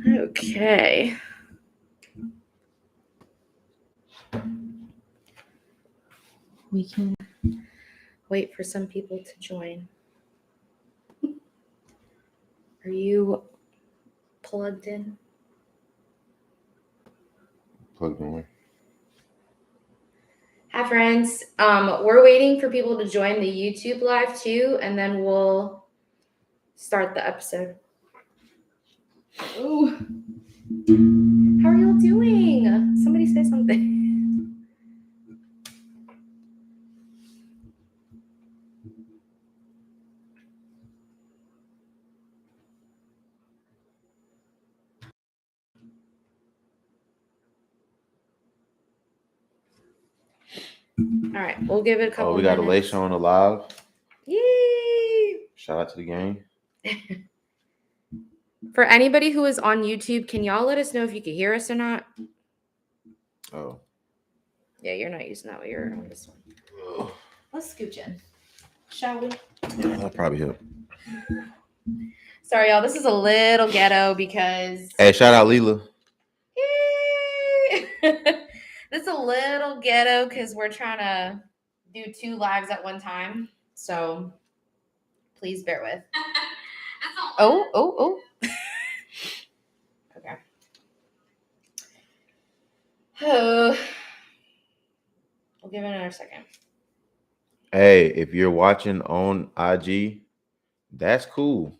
Okay. We can wait for some people to join. Are you plugged in? Plugged in. Hi, friends. We're waiting for people to join the YouTube live too, and then we'll start the episode. Ooh. How are y'all doing? Somebody say something. All right, we'll give it a couple we got minutes. Alicia on the live. Yay! Shout out to the gang. For anybody who is on YouTube, can y'all let us know if you can hear us or not? Oh. Yeah, you're not using that one. You're on this one. Let's scooch in. Shall we? Yeah, that'll probably help. Sorry, y'all. This is a little ghetto because... Hey, shout out Leela. This is a little ghetto because we're trying to do 2 lives at one time. So please bear with. Oh. Okay. Oh. We'll give it another second. Hey, if you're watching on IG, that's cool.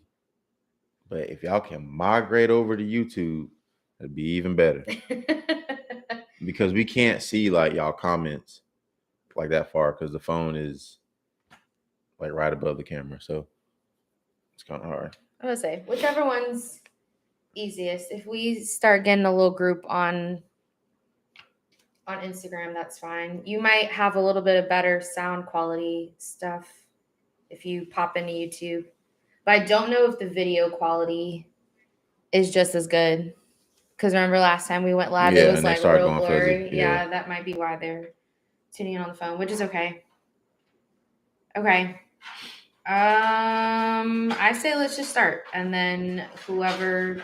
But if y'all can migrate over to YouTube, it'd be even better. Because we can't see like y'all comments like that far because the phone is like right above the camera. So it's kind of hard. I would say whichever one's easiest. If we start getting a little group on Instagram, that's fine. You might have a little bit of better sound quality stuff if you pop into YouTube. But I don't know if the video quality is just as good. Because remember last time we went live, it was like real blurry. Yeah, that might be why they're tuning in on the phone, which is okay. Okay. I say let's just start. And then whoever...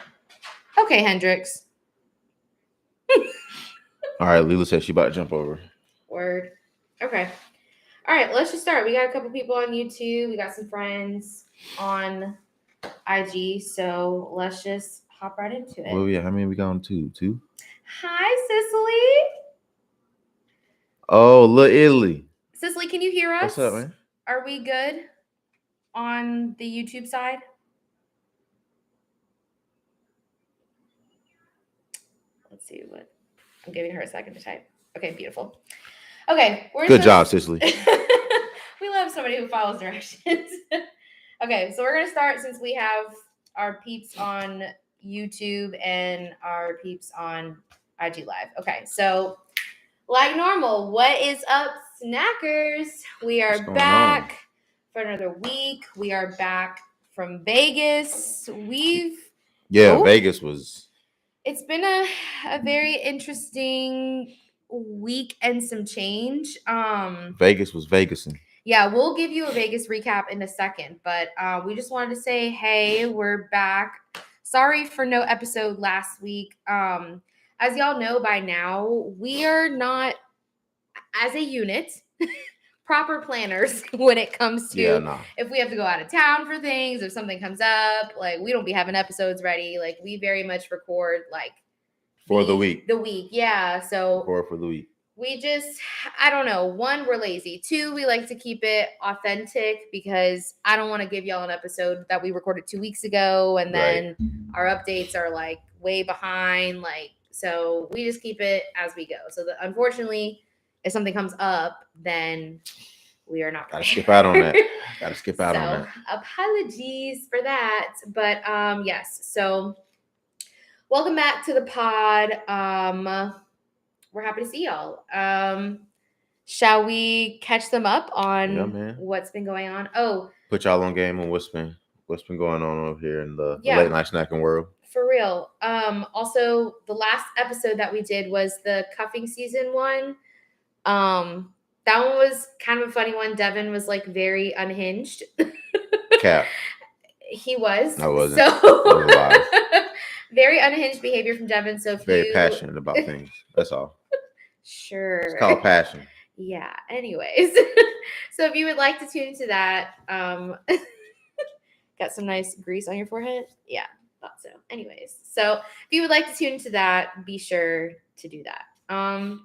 Okay, Hendrix. All right, Leela said she about to jump over. Word. Okay. All right, let's just start. We got a couple people on YouTube. We got some friends on IG. So let's just hop right into it. Well, yeah, how many we got on Two? Hi, Cicely. Oh, Little Italy. Cicely, can you hear us? What's up, man? Are we good on the YouTube side? Let's see what... I'm giving her a second to type. Okay, beautiful. Okay, good job, Cicely. We love somebody who follows directions. Okay, so we're gonna start since we have our peeps on YouTube and our peeps on IG Live. Okay, so like normal, what is up, snackers? We are back for another week. We are back from Vegas. Vegas was... It's been a very interesting week and some change. Vegas was Vegasing. Yeah, we'll give you a Vegas recap in a second, but we just wanted to say, hey, we're back. Sorry for no episode last week. As y'all know by now, we are not, as a unit, proper planners when it comes to if we have to go out of town for things, if something comes up, like we don't be having episodes ready. Like we very much record like for the week. Yeah. So for the week. We just, I don't know. 1, we're lazy. 2, we like to keep it authentic because I don't want to give y'all an episode that we recorded 2 weeks ago and then our updates are like way behind. Like, so we just keep it as we go. So unfortunately, if something comes up, then we are not. Gotta skip out on that. On that. Apologies for that. But yes. So welcome back to the pod. We're happy to see y'all. Shall we catch them up on what's been going on? Oh, put y'all on game on what's been going on over here in the late night snacking world. For real. Also, the last episode that we did was the cuffing season 1. That one was kind of a funny one. Devin was like very unhinged. Cap. He was. I wasn't. So That was lies. very unhinged behavior from Devin. So if Very you passionate about things. That's all. sure. It's called passion. Yeah. Anyways. So if you would like to tune into that, got some nice grease on your forehead. Yeah, thought so. Anyways, so if you would like to tune into that, be sure to do that.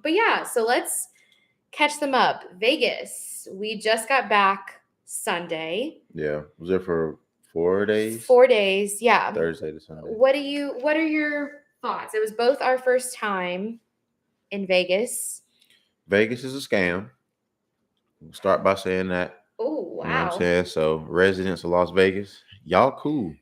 But yeah, so let's catch them up. Vegas. We just got back Sunday. Yeah. Was there for 4 days? 4 days. Yeah. Thursday to Sunday. What are your thoughts? It was both our first time in Vegas. Vegas is a scam. We'll start by saying that. Oh, wow. You know what I'm saying? So, residents of Las Vegas, y'all cool.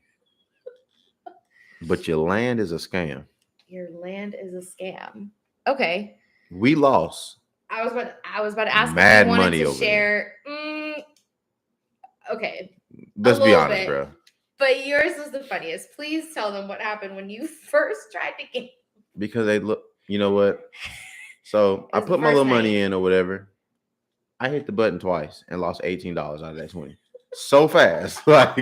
But your land is a scam. Your land is a scam. Okay. We lost. I was about to ask mad if you wanted money to over share. Okay. Let's be little honest, bit. bro. But yours was the funniest. Please tell them what happened when you first tried to get. Because they look, you know what? So I was the put my first little money night. in or whatever. I hit the button twice and lost $18 out of that 20. So fast. Like,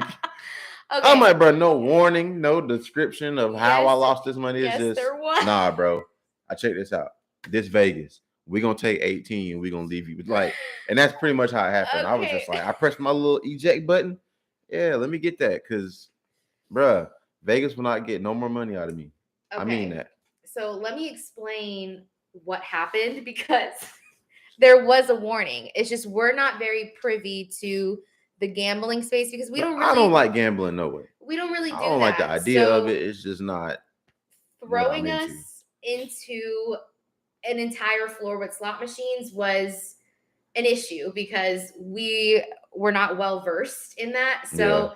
Okay. I'm like, bro, no warning, no description of how I Yes, lost this money. It's yes, just, there was. nah, bro. I check this out. This Vegas, we're going to take 18 and we're going to leave you with like, and that's pretty much how it happened. I was just Okay. like, I pressed my little eject button. Yeah, let me get that because, bruh, Vegas will not get no more money out of me. I mean Okay. that. So let me explain what happened because there was a warning. It's just we're not very privy to the gambling space because we don't really. I don't like gambling no way. We don't really do I don't that. like the idea So of it. It's just not throwing what I'm into. us into an entire floor with slot machines was an issue because we were not well versed in that. So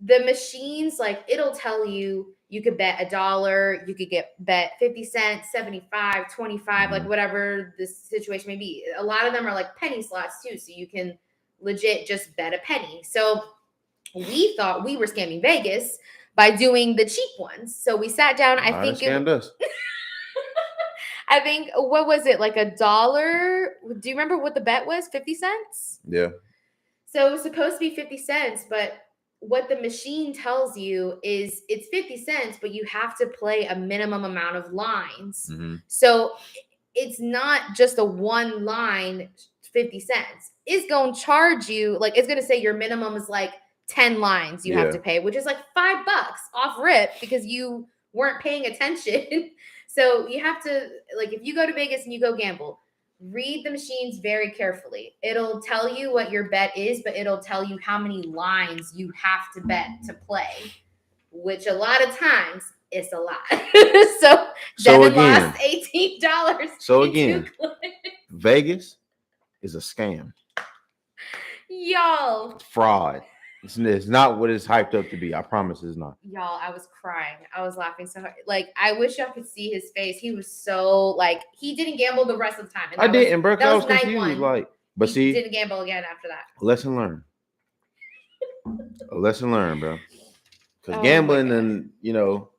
the machines, like it'll tell you could bet $1, you could bet 50 cents, 75, 25, like whatever the situation may be. A lot of them are like penny slots too, so you can legit just bet a penny. So we thought we were scamming Vegas by doing the cheap ones. So we sat down. I think scammed us. I think, what was it, like $1? Do you remember what the bet was? 50 cents? Yeah. So it was supposed to be 50 cents, but what the machine tells you is it's 50 cents, but you have to play a minimum amount of lines. Mm-hmm. So it's not just a one line 50 cents. It's going to charge you, like it's going to say your minimum is like 10 lines you have to pay, which is like $5 off rip because you weren't paying attention. So you have to, like, if you go to Vegas and you go gamble, read the machines very carefully. It'll tell you what your bet is, but it'll tell you how many lines you have to bet to play, which a lot of times is a lot. So Devin again, lost $18. So again, Vegas is a scam. Y'all. Fraud. It's not what it's hyped up to be. I promise it's not. Y'all, I was crying. I was laughing so hard. Like, I wish y'all could see his face. He was so, like, he didn't gamble the rest of the time. And I didn't, bro. I was night confused. one. Like, but he see, didn't gamble again after that. Lesson learned. A lesson learned, bro. Because Oh gambling and, you know,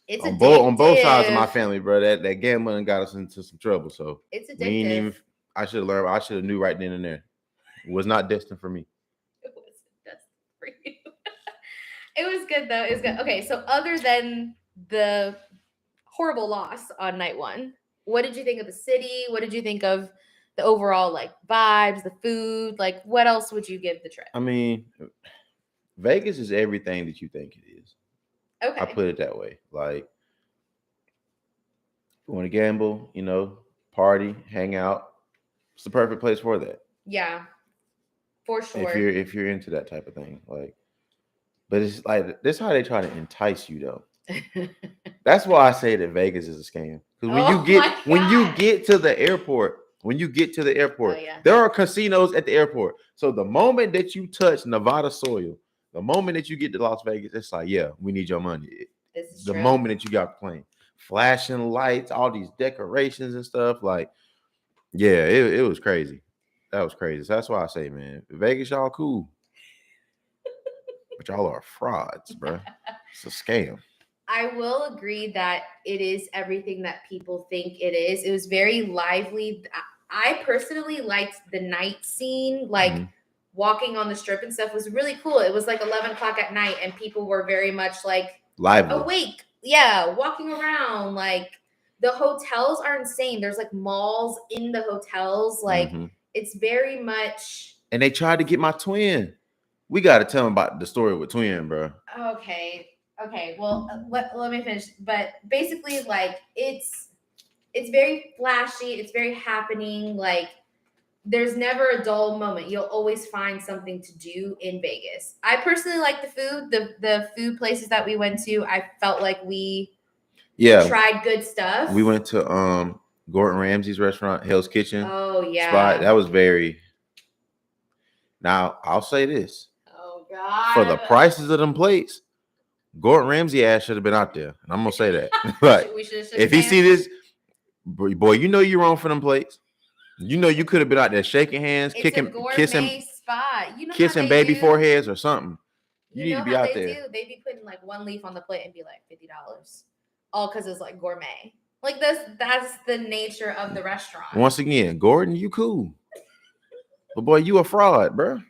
it's on both sides of my family, bro, that gambling got us into some trouble. So it's addictive. We ain't even, I should have learned. I should have knew right then and there. It was not destined for me. It wasn't destined for you. It was good though. It was good. Okay, so other than the horrible loss on night one, what did you think of the city? What did you think of the overall like vibes, the food? Like, what else would you give the trip? I mean, Vegas is everything that you think it is. Okay. I put it that way. Like, you want to gamble, you know, party, hang out. It's the perfect place for that. Yeah, for sure. If you're into that type of thing, like, but it's like this is how they try to entice you though. That's why I say that Vegas is a scam. Because when you get to the airport, oh, yeah, there are casinos at the airport. So the moment that you touch Nevada soil, the moment that you get to Las Vegas, it's like, yeah, we need your money. This is the true. moment that you got playing, flashing lights, all these decorations and stuff, like, yeah, it was crazy. That was crazy. So that's why I say, man, Vegas, y'all cool. But y'all are frauds, bro. It's a scam. I will agree that it is everything that people think it is. It was very lively. I personally liked the night scene, like walking on the strip and stuff was really cool. It was like 11 o'clock at night and people were very much like lively. awake. Yeah, walking around. Like the hotels are insane. There's like malls in the hotels. Like it's very much. And they tried to get my twin. We got to tell them about the story with twin, bro. Okay. Well, let me finish. But basically, like it's very flashy. It's very happening. Like there's never a dull moment. You'll always find something to do in Vegas. I personally like the food. The food places that we went to, I felt like we tried good stuff. We went to Gordon Ramsay's restaurant, Hell's Kitchen. Oh yeah. Spot. That was very. Now I'll say this. Oh God. For the prices of them plates, Gordon Ramsay ass should have been out there, and I'm gonna say that. But if he see this, boy, you know you're wrong for them plates. You know you could have been out there shaking hands, kissing, spot. You know kissing baby foreheads or something. You need to be out there. They'd be putting like one leaf on the plate and be like $50, all because it's like gourmet. Like that's the nature of the restaurant. Once again, Gordon, you cool, but boy, you a fraud, bro.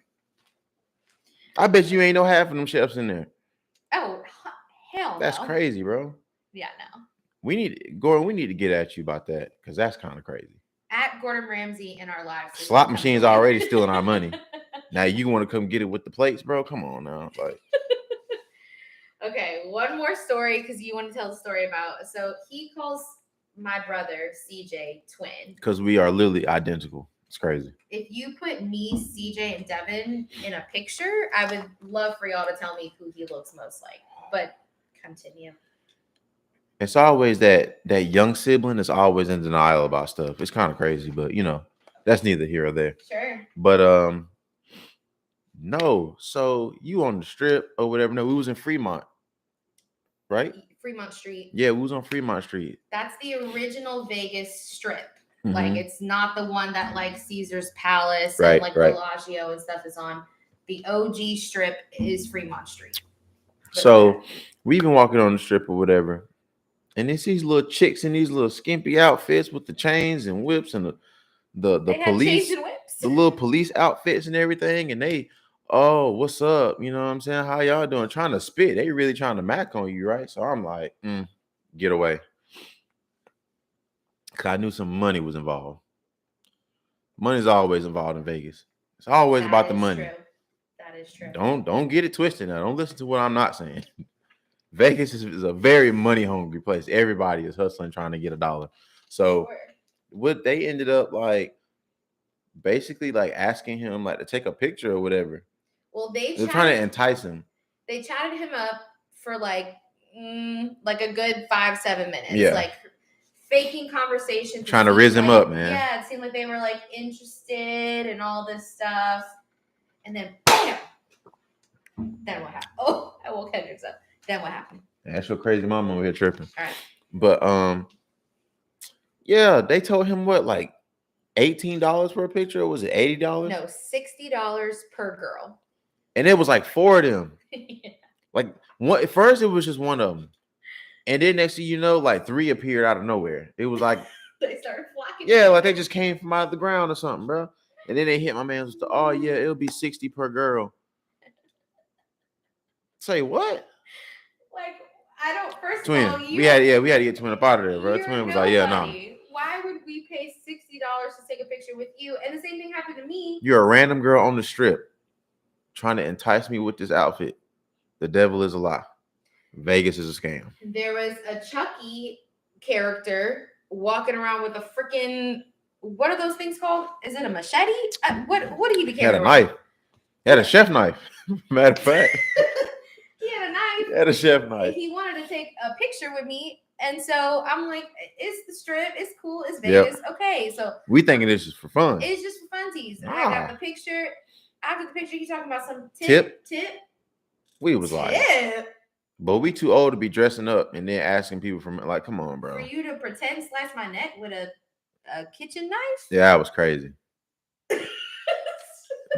I bet you ain't no half of them chefs in there. Oh hell, that's crazy, bro. Yeah, no. We need to get at you about that because that's kind of crazy. At Gordon Ramsay in our lives. Slot machines already stealing our money. Now you want to come get it with the plates, bro? Come on now. Like. Okay, one more story because you want to tell the story about. So he calls my brother CJ twin. Because we are literally identical. It's crazy. If you put me, CJ, and Devin in a picture, I would love for y'all to tell me who he looks most like. But continue. It's always that young sibling is always in denial about stuff. It's kind of crazy, but you know, that's neither here or there. Sure. But no. So you on the strip or whatever? No, we was in Fremont, right? Fremont Street. Yeah, we was on Fremont Street. That's the original Vegas strip. Like it's not the one that like Caesar's Palace and like Bellagio and stuff is on. The OG strip is Fremont Street. But so we've been walking on the strip or whatever. And it's these little chicks in these little skimpy outfits with the chains and whips and the police, the little police outfits and everything. And they, oh, what's up? You know what I'm saying? How y'all doing? Trying to spit. They really trying to mac on you, right? So I'm like, get away. Because I knew some money was involved. Money's always involved in Vegas. It's always about the money. True. That is true. Don't get it twisted now. Don't listen to what I'm not saying. Vegas is a very money hungry place. Everybody is hustling, trying to get a dollar. So what they ended up like, basically like asking him like to take a picture or whatever. Well, they're trying to entice him. They chatted him up for like a good 5-7 minutes. Yeah. Like faking conversation. Trying to riz him up, man. Yeah, it seemed like they were like interested and all this stuff. And then bam! Then what happened? Oh, I woke Hendrix up. Then what happened? That's your crazy mama over here tripping. All right. But yeah, they told him what, like $18 for a picture, or was it $80? No, $60 per girl. And it was like 4 of them. Yeah. Like one at first it was just one of them. And then next thing you know, like 3 appeared out of nowhere. It was like they started flocking. Yeah, like they just came from out of the ground or something, bro. And then they hit my man with the, oh yeah, it'll be 60 per girl. Say what? Like, I don't. First Twin, of all, we had to get Twin up out of there, bro. Twin was like, yeah, no. Why would we pay $60 to take a picture with you? And the same thing happened to me. You're a random girl on the strip trying to entice me with this outfit. The devil is a lie. Vegas is a scam. There was a Chucky character walking around with a freaking, what are those things called? Is it a machete? What do you be carrying? He had a knife. He had a chef knife. Matter of fact. He had a knife. He had a chef knife. He wanted to take a picture with me. And so I'm like, it's the strip. It's cool. It's Vegas. Yep. Okay. So we thinking this is for fun. It's just for funsies. Nah. I got the picture. After the picture, he's talking about some tip. We was like, but we too old to be dressing up and then asking people for, like, come on, bro. For you to pretend slash my neck with a kitchen knife? Yeah, that was crazy.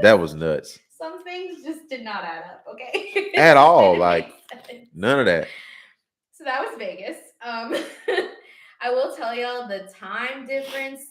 That was nuts. Some things just did not add up, okay? At all. Like, none of that. So that was Vegas. I will tell y'all the time difference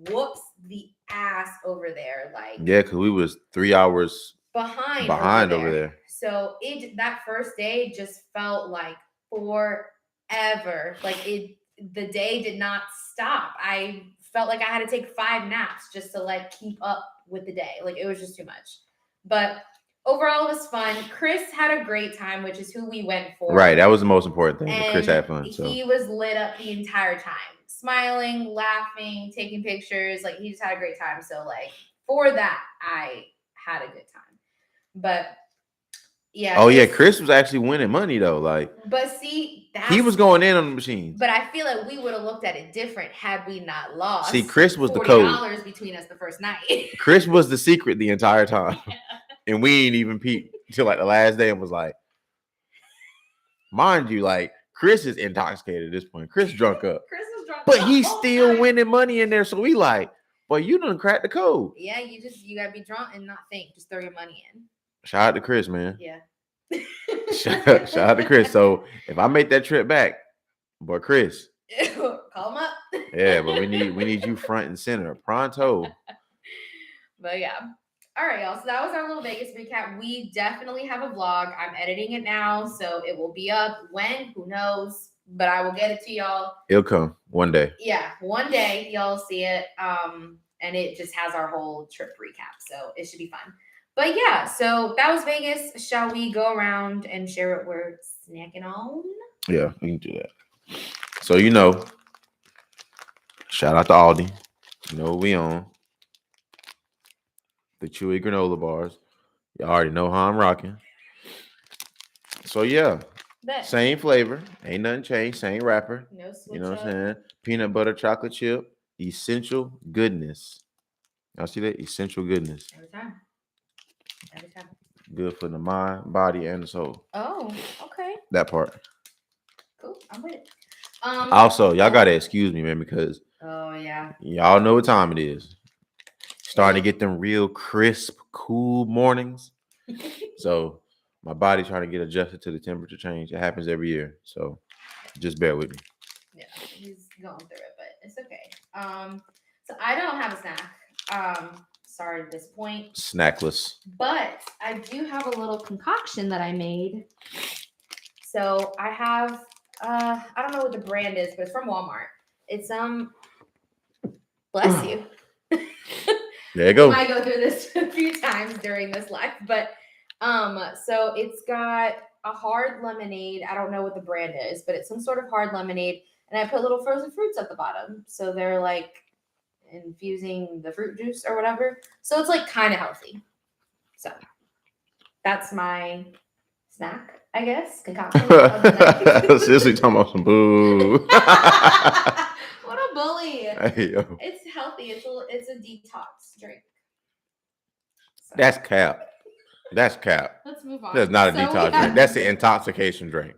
whoops the ass over there. Like, Yeah, because we was 3 hours behind over there. So that first day just felt like forever. Like the day did not stop. I felt like I had to take 5 naps just to like keep up with the day. Like, it was just too much. But overall, it was fun. Chris had a great time, which is who we went for. Right, that was the most important thing. And Chris had fun. So he was lit up the entire time, smiling, laughing, taking pictures. Like, he just had a great time. So, like, for that, I had a good time. But yeah. Oh yeah, Chris was actually winning money though. Like, but see, he was going in on the machines. But I feel like we would have looked at it different had we not lost. See, Chris was the code. $40 between us the first night. Chris was the secret the entire time, and we ain't even peeped until like the last day and was like, mind you, like Chris is intoxicated at this point. Chris drunk up. Chris was drunk, but he's still winning money in there. So we like, well, you done cracked the code. Yeah, you gotta be drunk and not think. Just throw your money in. Shout out to Chris, man. Yeah. shout out to Chris. So if I make that trip back, boy, Chris, call him up. Yeah, but we need you front and center, pronto. But yeah. All right, y'all. So that was our little Vegas recap. We definitely have a vlog. I'm editing it now, so it will be up when, who knows, but I will get it to y'all. It'll come one day. Yeah, one day y'all see it. And it just has our whole trip recap, so it should be fun. But yeah, so that was Vegas. Shall we go around and share what we're snacking on? Yeah, we can do that. So shout out to Aldi. You know what we on. The chewy granola bars. You already know how I'm rocking. So yeah, same flavor. Ain't nothing changed. Same wrapper. No switch. You know what I'm saying? Peanut butter chocolate chip. Essential goodness. Y'all see that? Essential goodness. Every time. Good for the mind, body, and the soul. Oh, okay. That part. Cool. I'm with it. Also, y'all gotta excuse me, man, because y'all know what time it is. Starting to get them real crisp, cool mornings. So my body trying to get adjusted to the temperature change. It happens every year. So just bear with me. Yeah, he's going through it, but it's okay. So I don't have a snack. Sorry to disappoint. Snackless. But I do have a little concoction that I made. So I have I don't know what the brand is, but it's from Walmart. It's bless you. There you go. I go through this a few times during this life, but so it's got a hard lemonade. I don't know what the brand is, but it's some sort of hard lemonade, and I put little frozen fruits at the bottom, so they're like infusing the fruit juice or whatever. So it's like kind of healthy. So that's my snack, I guess. Concoction. Seriously, talking about some boo. What a bully! Hey, yo. It's healthy. It's a detox drink. So. That's cap. That's cap. Let's move on. That's not a detox drink. That's the intoxication drink.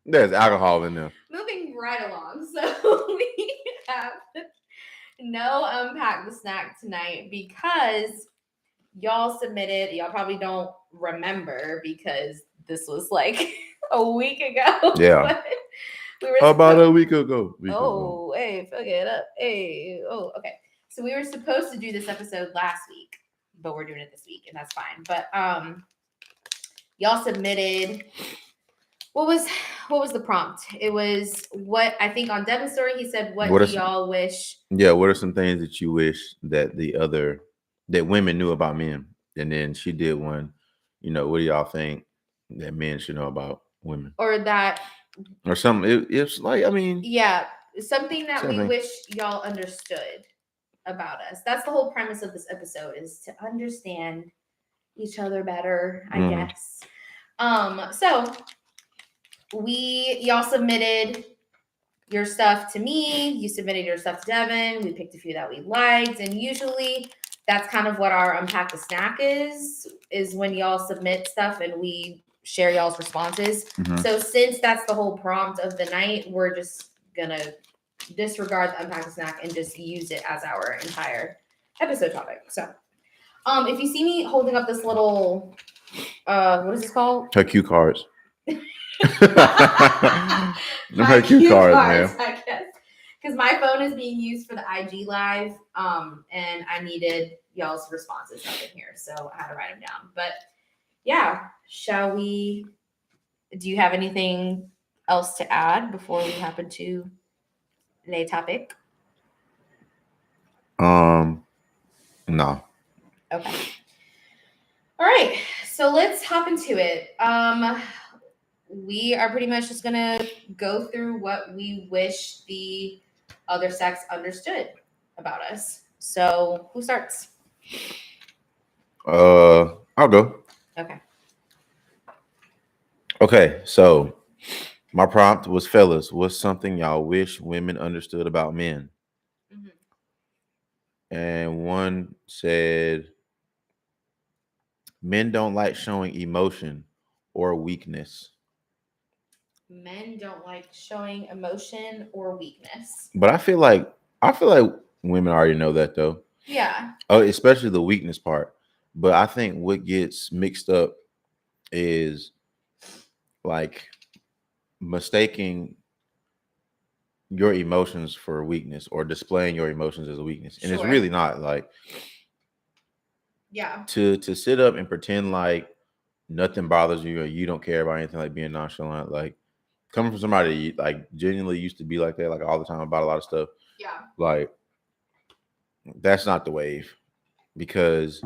There's alcohol in there. Moving right along. So we have no unpack the snack tonight because y'all submitted. Y'all probably don't remember because this was like a week ago. Yeah. About a week ago. Hey, fuck it up. Hey, okay. So we were supposed to do this episode last week, but we're doing it this week, and that's fine. But y'all submitted. What was the prompt? It was what I think on Devin's story he said. What do y'all wish? Yeah, what are some things that you wish that that women knew about men? And then she did one. What do y'all think that men should know about women? Or something. It's like, I mean, yeah, something that we wish y'all understood about us. That's the whole premise of this episode, is to understand each other better, I guess. So y'all submitted your stuff to me. You submitted your stuff to Devin. We picked a few that we liked, and usually that's kind of what our unpack the snack is when y'all submit stuff and we share y'all's responses. So since that's the whole prompt of the night, we're just gonna disregard the unpack the snack and just use it as our entire episode topic. So if you see me holding up this little what is this called? Her cue cards. Her cue cards, man. I guess. because my phone is being used for the IG live, and I needed y'all's responses up in here, so I had to write them down. But yeah, shall we? Do you have anything else to add before we hop into the topic? No. Okay. All right, so let's hop into it. We are pretty much just gonna go through what we wish the other sex understood about us. So who starts? I'll go. Okay. Okay, so my prompt was, fellas, what's something y'all wish women understood about men? Mhm. And one said, men don't like showing emotion or weakness. Men don't like showing emotion or weakness. But I feel like women already know that though. Yeah. Oh, especially the weakness part. But I think what gets mixed up is like mistaking your emotions for weakness or displaying your emotions as a weakness. And it's Sure. really not. Like Yeah. to sit up and pretend like nothing bothers you or you don't care about anything, like being nonchalant, like coming from somebody like genuinely used to be like that, like all the time about a lot of stuff. Yeah. Like that's not the wave, because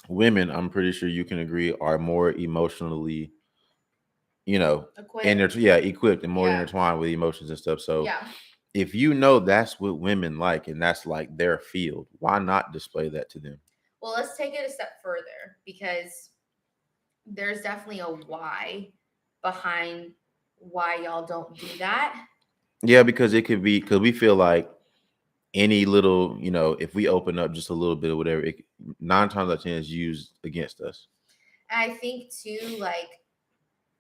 women, I'm pretty sure you can agree, are more emotionally, Equipped. equipped and more Yeah. intertwined with emotions and stuff. So Yeah. if you know that's what women like and that's like their field, why not display that to them? Well, let's take it a step further, because there's definitely a why behind why y'all don't do that. Yeah, because it could be because we feel like any little, if we open up just a little bit of whatever, 9 times out of 10 is used against us. And I think too, like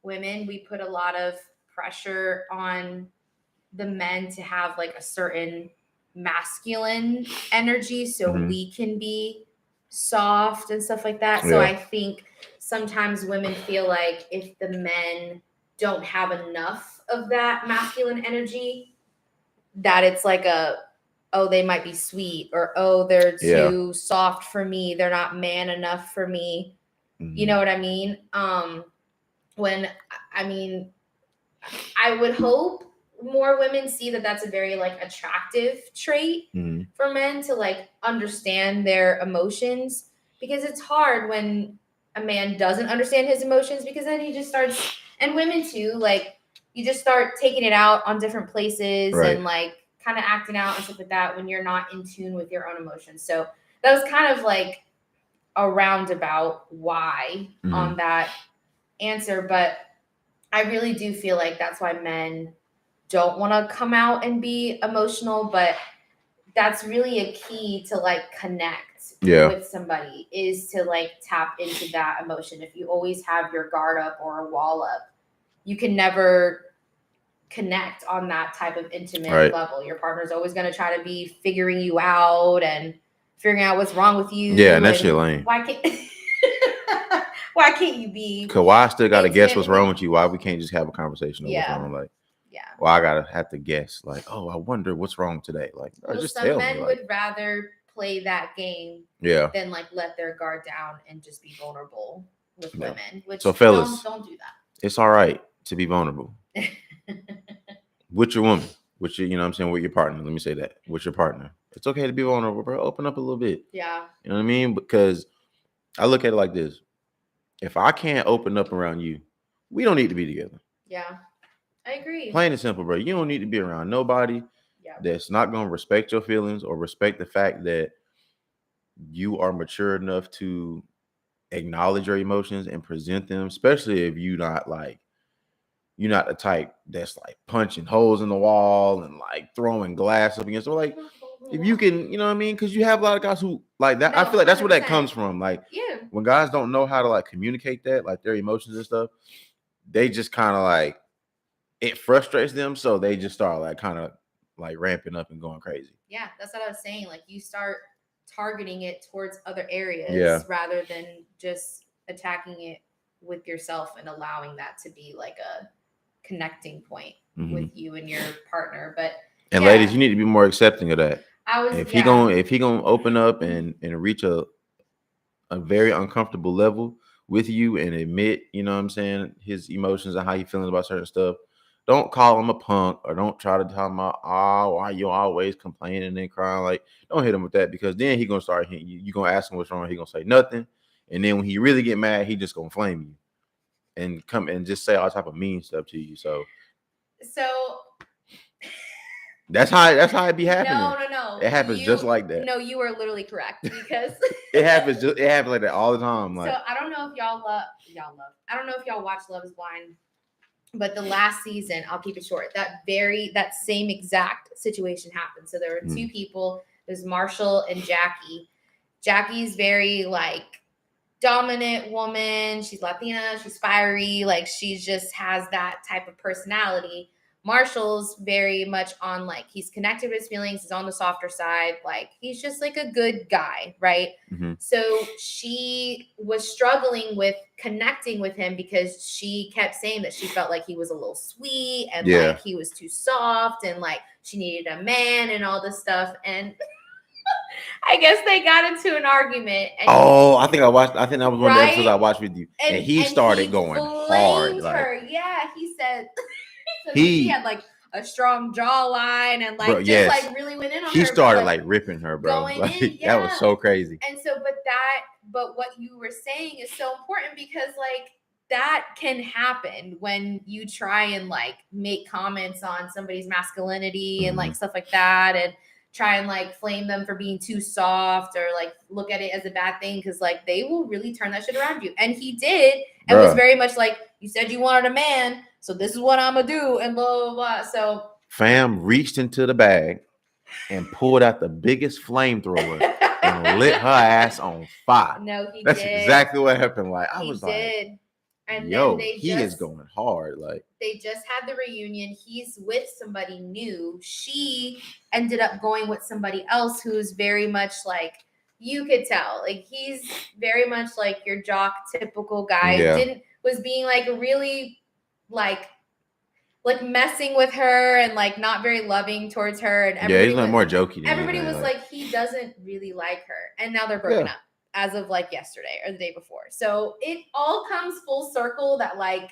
women, we put a lot of pressure on the men to have like a certain masculine energy so Mhm. we can be soft and stuff like that. So Yeah. I think sometimes women feel like if the men don't have enough of that masculine energy, that it's like oh, they might be sweet, or oh, they're Yeah. too soft for me, they're not man enough for me. You Mhm. know what I mean? When I mean, I would hope more women see that that's a very like attractive trait Mhm. for men to like understand their emotions, because it's hard when a man doesn't understand his emotions, because then he just starts, and women too, like you just start taking it out on different places Right. and like kind of acting out and stuff like that when you're not in tune with your own emotions. So that was kind of like a roundabout why on Mhm. that answer, but I really do feel like that's why men don't want to come out and be emotional, but that's really a key to like connect Yeah. with somebody, is to like tap into that emotion. If you always have your guard up or a wall up, you can never connect on that type of intimate Right. level. Your partner's always going to try to be figuring you out and figuring out what's wrong with you. Yeah, and that shit lame. Why can't why can't you be Cause why I still gotta guess intimate what's with wrong him? with you? Why we can't just have a conversation of what's Yeah. wrong? Like, Yeah. well, I gotta have to guess. Like, oh, I wonder what's wrong today. Like, Well, just some tell men me. Like, would rather play that game yeah. than like let their guard down and just be vulnerable with Yeah. women. Which So, fellas, don't do it's all right to be vulnerable that. with your woman, with your, what I'm saying, with your partner. Let me say that, with your partner. It's okay to be vulnerable, bro. Open up a little bit. Yeah. You know what I mean? Because I look at it like this: if I can't open up around you, we don't need to be together. Yeah. I agree. Plain and simple, bro. You don't need to be around nobody Yeah. that's not going to respect your feelings or respect the fact that you are mature enough to acknowledge your emotions and present them, especially if you're not the type that's like punching holes in the wall and like throwing glass up against. So like, if you can, you know what I mean? Because you have a lot of guys who like that. I No, feel like that's where that 100%. comes from. Like Yeah. when guys don't know how to like communicate that, like their emotions and stuff, they just kind of like it frustrates them, so they just start like kind of like ramping up and going crazy. Yeah, that's what I was saying. Like you start targeting it towards other areas Yeah. rather than just attacking it with yourself and allowing that to be like a connecting point Mhm. with you and your partner. But And Yeah. ladies, you need to be more accepting of that. I was If he gonna open up and reach a very uncomfortable level with you and admit, you know what I'm saying, his emotions and how he feeling about certain stuff, don't call him a punk or don't try to tell him, oh, why you always complaining and crying. Like, don't hit him with that, because then he gonna start hitting you. You gonna ask him what's wrong, he gonna say nothing. And then when he really get mad, he just gonna flame you and come and just say all type of mean stuff to you. So that's how it be happening. No. It happens just like that. No, you are literally correct, because it happens like that all the time. Like, so I don't know if y'all love. I don't know if y'all watch Love Is Blind, but the last season, I'll keep it short. That same exact situation happened. So there were two people. There's Marshall and Jackie. Jackie's very like dominant woman. She's Latina. She's fiery. Like, she just has that type of personality. Marshall's very much on, like, he's connected with his feelings. He's on the softer side. Like, he's just like a good guy, right? Mm-hmm. So she was struggling with connecting with him because she kept saying that she felt like he was a little sweet and like he was too soft and like she needed a man and all this stuff. And I guess they got into an argument. And I think that was one of the episodes I watched with you. And he started going hard. Like, yeah, he said he had like a strong jawline and like like really went in on her. He started like ripping her, bro. Like, that was so crazy. And so, but what you were saying is so important, because like that can happen when you try and like make comments on somebody's masculinity and like stuff like that, and try and like flame them for being too soft or like look at it as a bad thing, because like they will really turn that shit around you. And he did, and was very much like, you said you wanted a man, so this is what I'm gonna do, and blah blah blah. So fam reached into the bag and pulled out the biggest flamethrower and lit her ass on fire. No, he That's did. exactly what happened. Like, I he was did. Like, and yo, then he is going hard. Like, they just had the reunion. He's with somebody new. She ended up going with somebody else who's very much like, you could tell, like, he's very much like your jock typical guy. Yeah. Was being like really like messing with her and like not very loving towards her. And he's like more jokey. Everybody was like, he doesn't really like her. And now they're broken up as of like yesterday or the day before. So it all comes full circle that like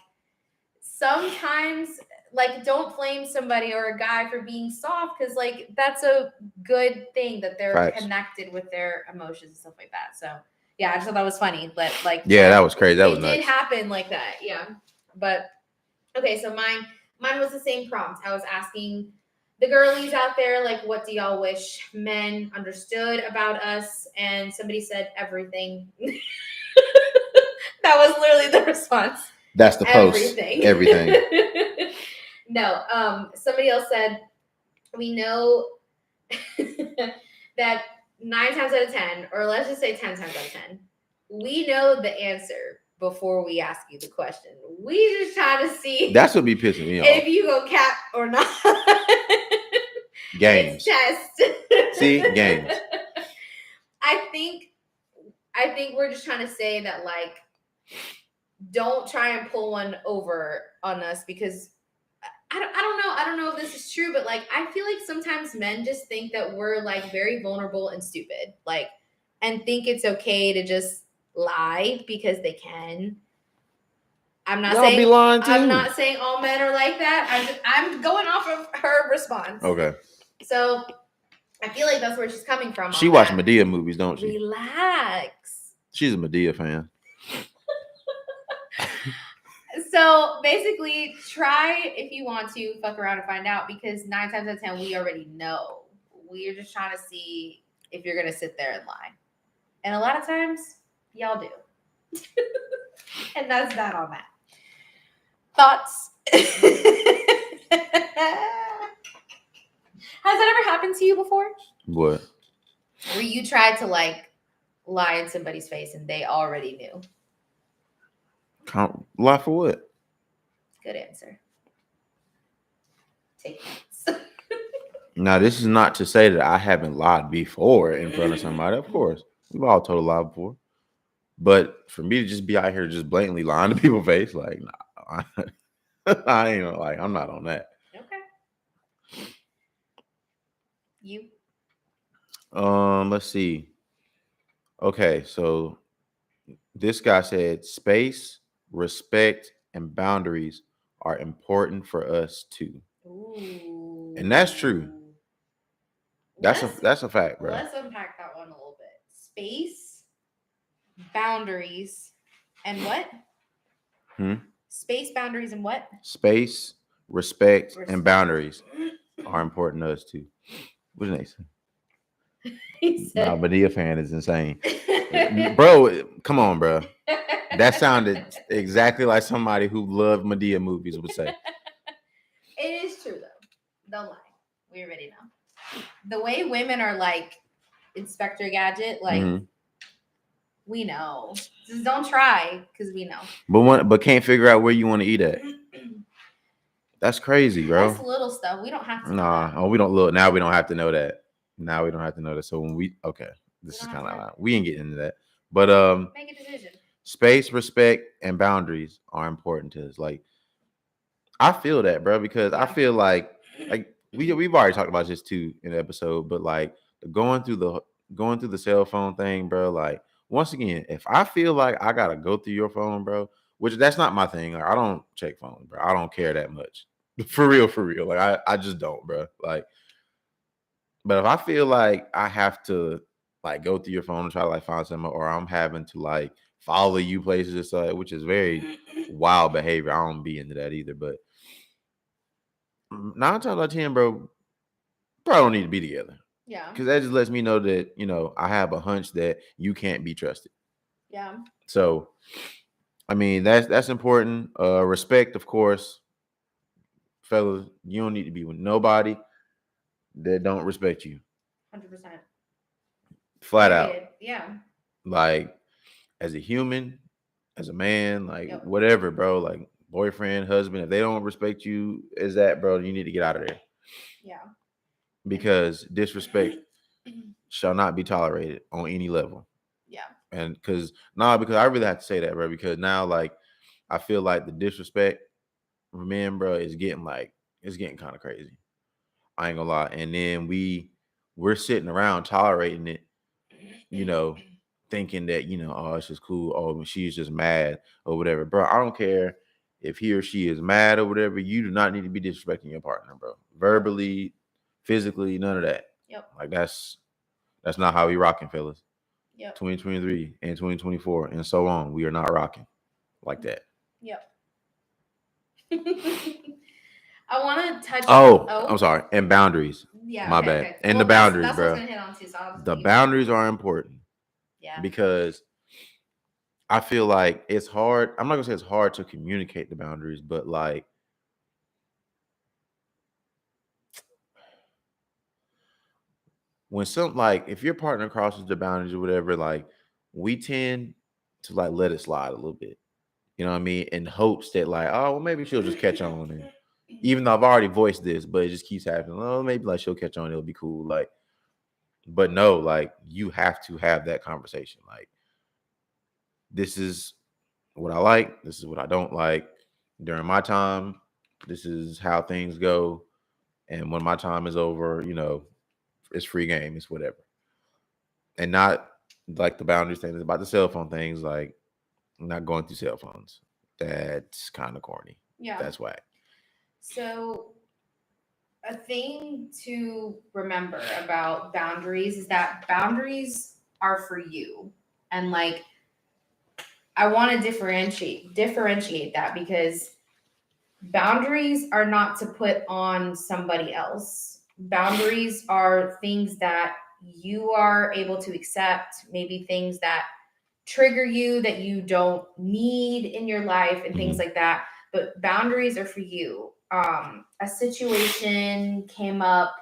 sometimes like don't flame somebody or a guy for being soft, because like that's a good thing that they're connected with their emotions and stuff like that. So yeah, I just thought that was funny. But like, that was crazy. That was nuts. It did happen like that. Yeah. But okay, so mine was the same prompt. I was asking the girlies out there, like, what do y'all wish men understood about us? And somebody said everything. That was literally the response. That's the post. Everything. No, somebody else said, we know that 9 times out of 10, or let's just say 10 times out of 10, we know the answer before we ask you the question. We just try to see. That's what be pissing me off. If you go cap or not. Games. Test. See, games. I think we're just trying to say that, like, don't try and pull one over on us, because I don't know if this is true, but like I feel like sometimes men just think that we're like very vulnerable and stupid, like, and think it's okay to just lie because they can. I'm not saying be lying too. I'm not saying all men are like that. I'm going off of her response. Okay. So I feel like that's where she's coming from. She watches Madea movies, don't she? Relax. She's a Madea fan. So basically, try if you want to fuck around and find out, because 9 times out of 10 we already know. We're just trying to see if you're gonna sit there and lie, and a lot of times y'all do. And that's that on that. Thoughts? Has that ever happened to you before? What? Where you tried to like lie in somebody's face and they already knew? Lie for what? Good answer. Take notes. Now, this is not to say that I haven't lied before in front of somebody. Of course, we've all told a lie before. But for me to just be out here just blatantly lying to people's face, like, nah, I ain't like, I'm not on that. Okay. You. Let's see. Okay, so this guy said space, respect, and boundaries are important for us too. Ooh. And that's true. That's a fact, bro. Let's unpack that one a little bit. Space, boundaries, and what? Space, boundaries, and what? Space, respect, and boundaries are important to us too. What's next? He said, Nah, Medea fan is insane. Bro, come on, bro. That sounded exactly like somebody who loved Medea movies would say. It is true, though. Don't lie. We already know. The way women are like Inspector Gadget, like, we know. Just don't try, because we know. But can't figure out where you want to eat at. That's crazy, bro. That's little stuff. We don't have to. Nah, oh, we don't look. Now we don't have to know that. Now we don't have to know that. So when this is kind of we ain't getting into that. But make a decision. Space, respect, and boundaries are important to us. Like, I feel that, bro, because I feel like we've already talked about this too in the episode, but like going through the cell phone thing, bro. Like, once again, if I feel like I gotta go through your phone, bro, which that's not my thing. Like, I don't check phones, bro. I don't care that much. For real. Like, I just don't, bro. Like, but if I feel like I have to like go through your phone and try to like find something, or I'm having to like follow you places or something, which is very wild behavior. I don't be into that either. But 9 times out of 10, bro, probably don't need to be together. Yeah. Because that just lets me know that, I have a hunch that you can't be trusted. Yeah. So, I mean, that's important. Respect, of course. Fellas, you don't need to be with nobody that don't respect you. 100%. Flat out. Yeah. Like, as a human, as a man, like whatever, bro, like boyfriend, husband, if they don't respect you as that, bro, you need to get out of there. Yeah. Because disrespect shall not be tolerated on any level. Yeah. And because I really have to say that, bro, because now, like, I feel like the disrespect from men, bro, is getting kind of crazy. I ain't gonna lie. And then we're sitting around tolerating it, thinking that, oh, it's just cool. Oh, she's just mad or whatever. Bro, I don't care if he or she is mad or whatever. You do not need to be disrespecting your partner, bro. Verbally, physically, none of that. Yep. Like, that's not how we rocking, fellas. Yep. 2023 and 2024 and so on. We are not rocking like that. Yep. I want to touch. I'm sorry. And boundaries. Yeah. My bad. Okay. And the boundaries, that's bro. What I was gonna hit on too, so the boundaries are important. Yeah. Because I feel like it's hard. I'm not gonna say it's hard to communicate the boundaries, but like, when if your partner crosses the boundaries or whatever, like, we tend to like let it slide a little bit. You know what I mean? In hopes that like, oh, well, maybe she'll just catch on. And even though I've already voiced this, but it just keeps happening. Oh, maybe like she'll catch on. It'll be cool. Like, but no, like, you have to have that conversation. Like, this is what I like. This is what I don't like. During my time, this is how things go. And when my time is over, it's free game. It's whatever. And not like the boundaries things about the cell phone things, like not going through cell phones. That's kind of corny. Yeah. That's whack. So a thing to remember about boundaries is that boundaries are for you. And like, I want to differentiate that, because boundaries are not to put on somebody else. Boundaries are things that you are able to accept, maybe things that trigger you that you don't need in your life and things like that. But boundaries are for you. A situation came up.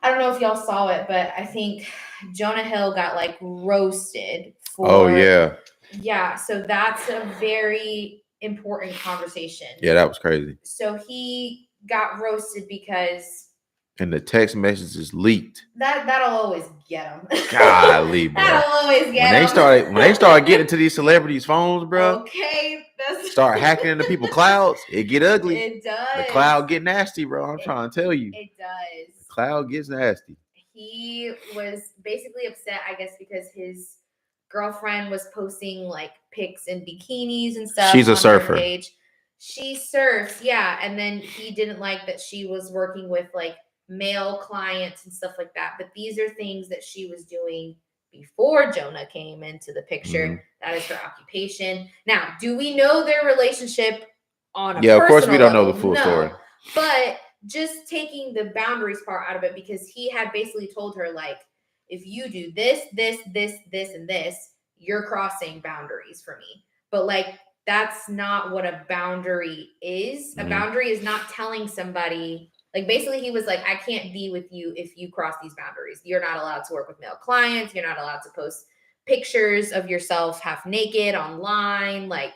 I don't know if y'all saw it, but I think Jonah Hill got like roasted for. Oh, yeah. Yeah. So that's a very important conversation. Yeah, that was crazy. So he got roasted because. And the text messages leaked. That'll always get him. Golly, bro. That'll always get him. When they started getting to these celebrities' phones, bro. Okay. Start hacking into people's clouds. It get ugly. It does. The cloud get nasty, bro. I'm trying to tell you. It does. The Cloud gets nasty. He was basically upset, I guess, because his girlfriend was posting like pics in bikinis and stuff. She's a on surfer. Her page. She surfs, yeah, and then he didn't like that she was working with like male clients and stuff like that. But these are things that she was doing before Jonah came into the picture. Mhm. That is her occupation. Now, do we know their relationship on a Yeah, of course we personal don't know level? the full No. story. But just taking the boundaries part out of it, because he had basically told her, like, if you do this, and this, you're crossing boundaries for me. But like, that's not what a boundary is. Mhm. A boundary is not telling somebody, like, basically he was like, I can't be with you if you cross these boundaries. You're not allowed to work with male clients. You're not allowed to post pictures of yourself half naked online. Like,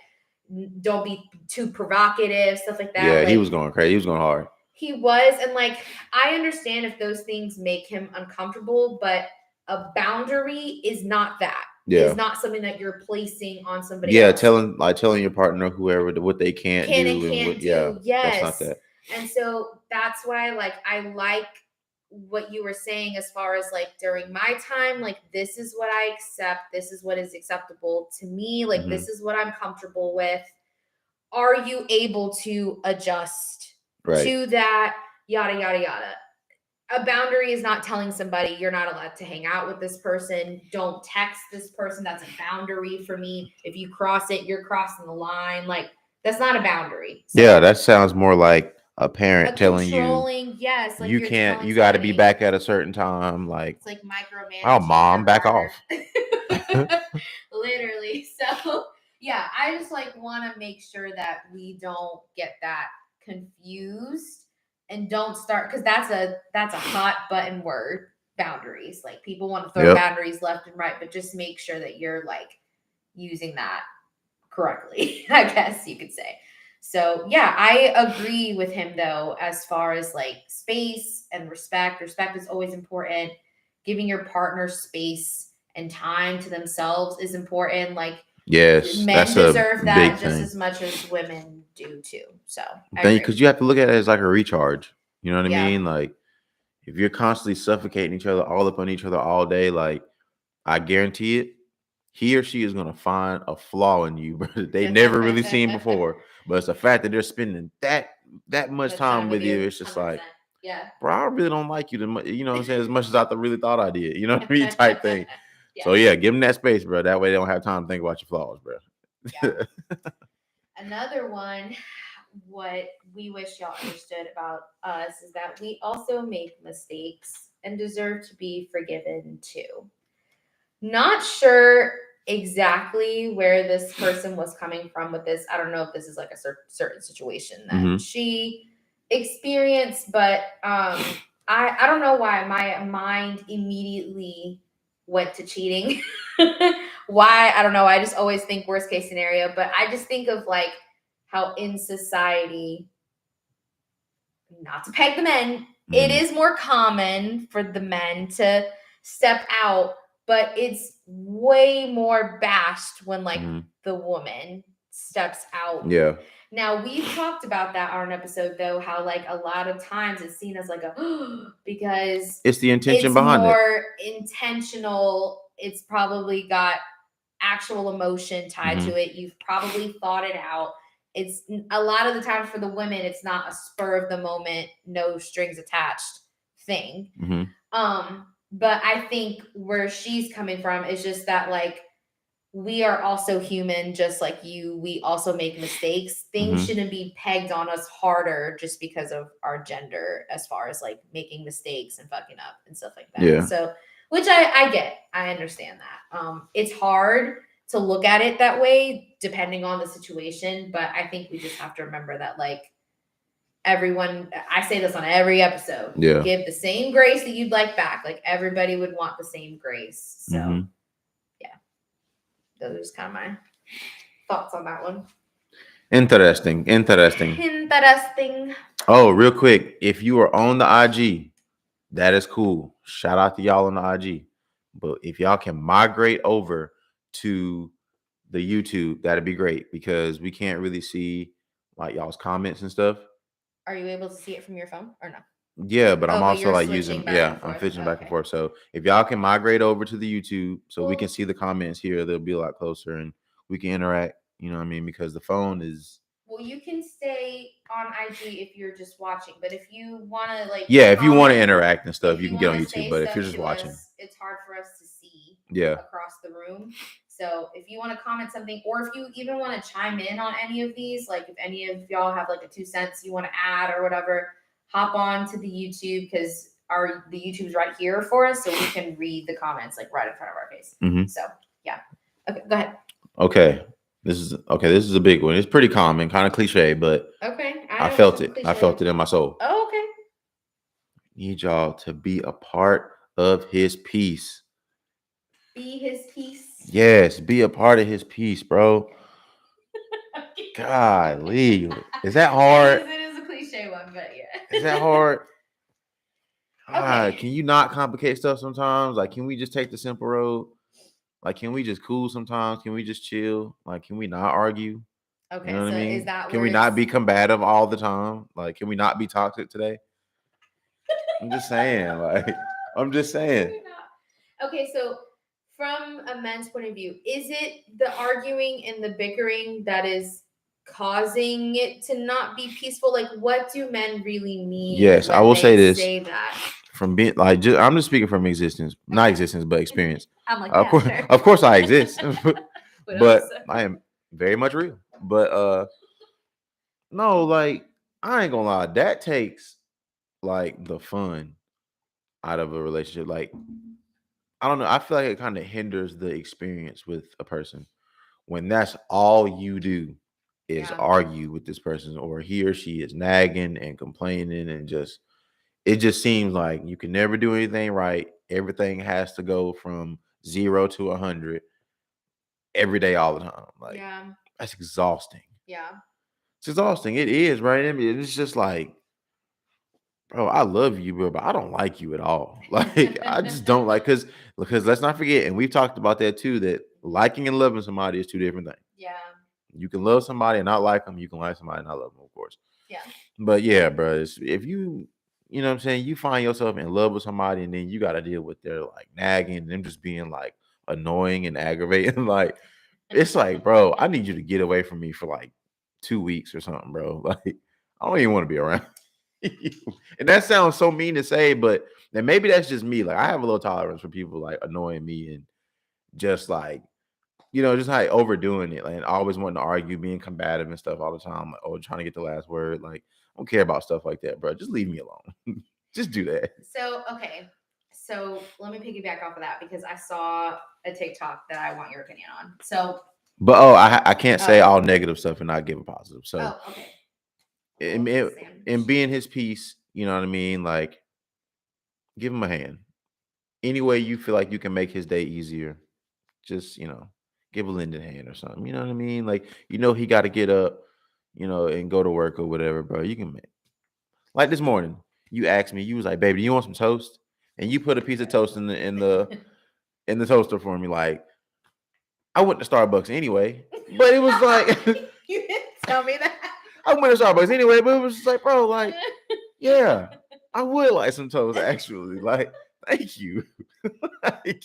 don't be too provocative, stuff like that. Yeah, like, he was going crazy. He was going hard. He was, and like, I understand if those things make him uncomfortable, but a boundary is not that. Yeah. It's not something that you're placing on somebody Yeah, else. telling your partner, whoever, what they can't Can do and and can't what, do. yeah, Yes. that's not that. And so that's why, like, I like what you were saying as far as like during my time, like, this is what I accept, this is what is acceptable to me, like, Mhm. this is what I'm comfortable with. Are you able to adjust Right. to that? Yada yada yada. A boundary is not telling somebody you're not allowed to hang out with this person. Don't text this person. That's a boundary for me. If you cross it, you're crossing the line. Like, that's not a boundary. So, Yeah, that sounds more like a parent telling you, controlling, yes, like you you're can't, telling you got to be somebody. back at a certain time. Like, It's like micromanaging. oh, mom, your back partner. off. Literally. So yeah, I just like want to make sure that we don't get that confused and don't start, because that's a hot button word, boundaries. Like, people want to throw Yep. boundaries left and right, but just make sure that you're like using that correctly, I guess you could say. So yeah, I agree with him though, as far as like space and respect. Respect is always important. Giving your partner space and time to themselves is important. Like, Yes, men that's deserve a that big just thing. as much as women do too. So Because you have to look at it as like a recharge. You know what Yeah. I mean? Like, if you're constantly suffocating each other, all up on each other all day, like, I guarantee it, he or she is gonna find a flaw in you, bro, that they never really seen before. But it's the fact that they're spending that much time with you. It's just 100%. like, Yeah. bro, I really don't like you, you know what I'm saying, as much as I really thought I did. You know what I mean? Type thing. Yeah. So yeah, give them that space, bro. That way they don't have time to think about your flaws, bro. Yeah. Another one, what we wish y'all understood about us is that we also make mistakes and deserve to be forgiven too. Not sure exactly where this person was coming from with this. I don't know if this is like a certain situation that Mhm. she experienced, but I don't know why my mind immediately went to cheating. Why? I don't know. I just always think worst case scenario, but I just think of like how in society, not to peg the men, it Mhm. is more common for the men to step out, but it's way more bashed when like Mhm. the woman steps out. Yeah. Now, we've talked about that on an episode though, how like a lot of times it's seen as like a because It's the intention it's behind it. more intentional. It's probably got actual emotion tied Mhm. to it. You've probably thought it out. It's a lot of the time for the women, it's not a spur of the moment, no strings attached thing. Mhm. But I think where she's coming from is just that, like, we are also human, just like you. We also make mistakes. Things Mhm. shouldn't be pegged on us harder just because of our gender, as far as like making mistakes and fucking up and stuff like that. Yeah. So, which I get, I understand that. It's hard to look at it that way depending on the situation, but I think we just have to remember that, like, everyone, I say this on every episode. Yeah. Give the same grace that you'd like back. Like, everybody would want the same grace. So, Mhm. those are just kind of my thoughts on that one. Interesting. Interesting. Oh, real quick, if you are on the IG, that is cool. Shout out to y'all on the IG. But if y'all can migrate over to the YouTube, that'd be great, because we can't really see like y'all's comments and stuff. Are you able to see it from your phone or no? Yeah, but Oh, I'm but also you're like switching using, back yeah, and I'm forth. switching back and Okay. forth. So if y'all can migrate over to the YouTube so we can Well- see the comments here, they'll be a lot closer and we can interact. You know what I mean? Because the phone is, Well, you can stay on IG if you're just watching, but if you want to like, yeah, if you want to comment, interact and stuff, if you you can get on want to YouTube. say But if stuff you're just to watching, us, it's hard for us to see yeah, across the room. So if you want to comment something, or if you even want to chime in on any of these, like if any of y'all have like a 2 cents you want to add or whatever, hop on to the YouTube because the YouTube's right here for us, so we can read the comments like right in front of our face. Mhm. So yeah, okay, go ahead. Okay. This is a big one. It's pretty common, kind of cliche, but Okay, I know felt some it. I cliche. felt it in my soul. Oh, okay. Need y'all to be a part of his peace. Be his peace. Yes, be a part of his peace, bro. Okay. Golly. Is that hard? It is a cliche one, but yeah. Is that hard? God, Okay. can you not complicate stuff sometimes? Like, can we just take the simple road? Like, can we just cool sometimes? Can we just chill? Like, can we not argue? Okay, You know what so I mean? is that Can where we not it's- be combative all the time? Like, can we not be toxic today? I'm just saying, like, I'm just saying. Okay, so from a men's point of view, is it the arguing and the bickering that is causing it to not be peaceful? Like, what do men really mean? Yes, I when will they say this. Say that. From being like, I'm just speaking from existence, not existence, but experience. I'm like, Of yeah, course, sure. of course, I exist, What but else? I am very much real. But no, like, I ain't gonna lie, that takes like the fun out of a relationship. Like, I don't know, I feel like it kind of hinders the experience with a person when that's all you do is Yeah. argue with this person, or he or she is nagging and complaining, and just it just seems like you can never do anything right. Everything has to go from 0 to 100 every day, all the time. Like, Yeah. that's exhausting. Yeah. It's exhausting. It is, right? I mean, it's just like, bro, I love you, bro, but I don't like you at all. Like, I just don't like, because let's not forget, and we've talked about that too, that liking and loving somebody is two different things. Yeah. You can love somebody and not like them. You can like somebody and not love them, of course. Yeah. But yeah, bro, if you know what I'm saying, you find yourself in love with somebody and then you got to deal with their like nagging and them just being like annoying and aggravating. Like, it's like, bro, I need you to get away from me for like 2 weeks or something, bro. Like, I don't even want to be around you. And that sounds so mean to say, but then maybe that's just me. Like, I have a little tolerance for people like annoying me and just like, just like overdoing it, like, and always wanting to argue, being combative and stuff all the time, like, oh, trying to get the last word. Like, I don't care about stuff like that, bro. Just leave me alone. Just do that. So, okay. So let me piggyback off of that because I saw a TikTok that I want your opinion on. So, But I can't say all negative stuff and not give a positive. So, okay. in being his piece, you know what I mean? Like, give him a hand. Any way you feel like you can make his day easier, just, give a lending hand or something. You know what I mean? Like, he got to get up, and go to work or whatever, bro. You can make. Like this morning, you asked me, you was like, "Baby, do you want some toast?" And you put a piece of toast in the toaster for me. Like, I went to Starbucks anyway, but it was like You didn't tell me that. I went to Starbucks anyway, but it was just like, bro, like, yeah, I would like some toast actually. Like, thank you. Like,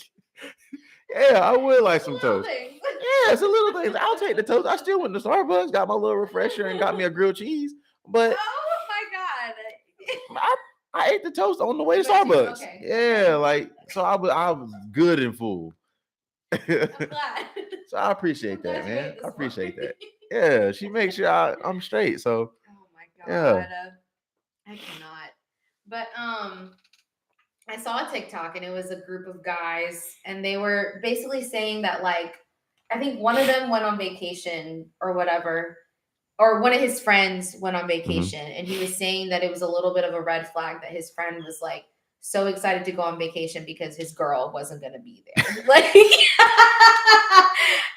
yeah, I would like some toast. Things. Yeah, it's a little things. I'll take the toast. I still went to Starbucks, got my little refresher, and got me a grilled cheese. But Oh my god. I ate the toast on the way to But Starbucks. okay. Yeah, like, so I was good and full. I'm glad. So I appreciate I'm glad that, you man. ate this I appreciate morning. that. Yeah, she makes sure I'm straight. So Oh my yeah. god. I cannot. But I saw a TikTok and it was a group of guys and they were basically saying that like I think one of them went on vacation or whatever, or one of his friends went on vacation and he was saying that it was a little bit of a red flag that his friend was like so excited to go on vacation because his girl wasn't going to be there. Like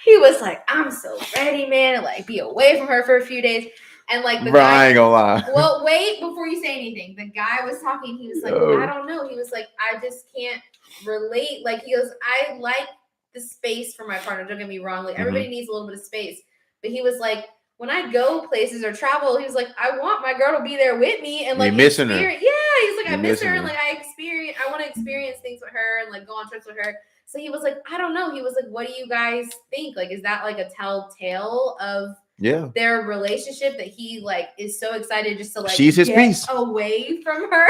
he was like, I'm so ready, man, to like be away from her for a few days. And like the Bro, guy, I ain't gonna lie. well, wait before you say anything. The guy was talking. He was like, I don't know. He was like, I just can't relate. Like he goes, I like the space for my partner. Don't get me wrong. Like everybody needs a little bit of space. But he was like, when I go places or travel, he was like, I want my girl to be there with me and like You're missing her. Yeah, he's like, I miss her, and like I want to experience things with her and like go on trips with her. So he was like, I don't know. He was like, what do you guys think? Like, is that like a telltale of their relationship that he like is so excited just to like she's his piece away from her?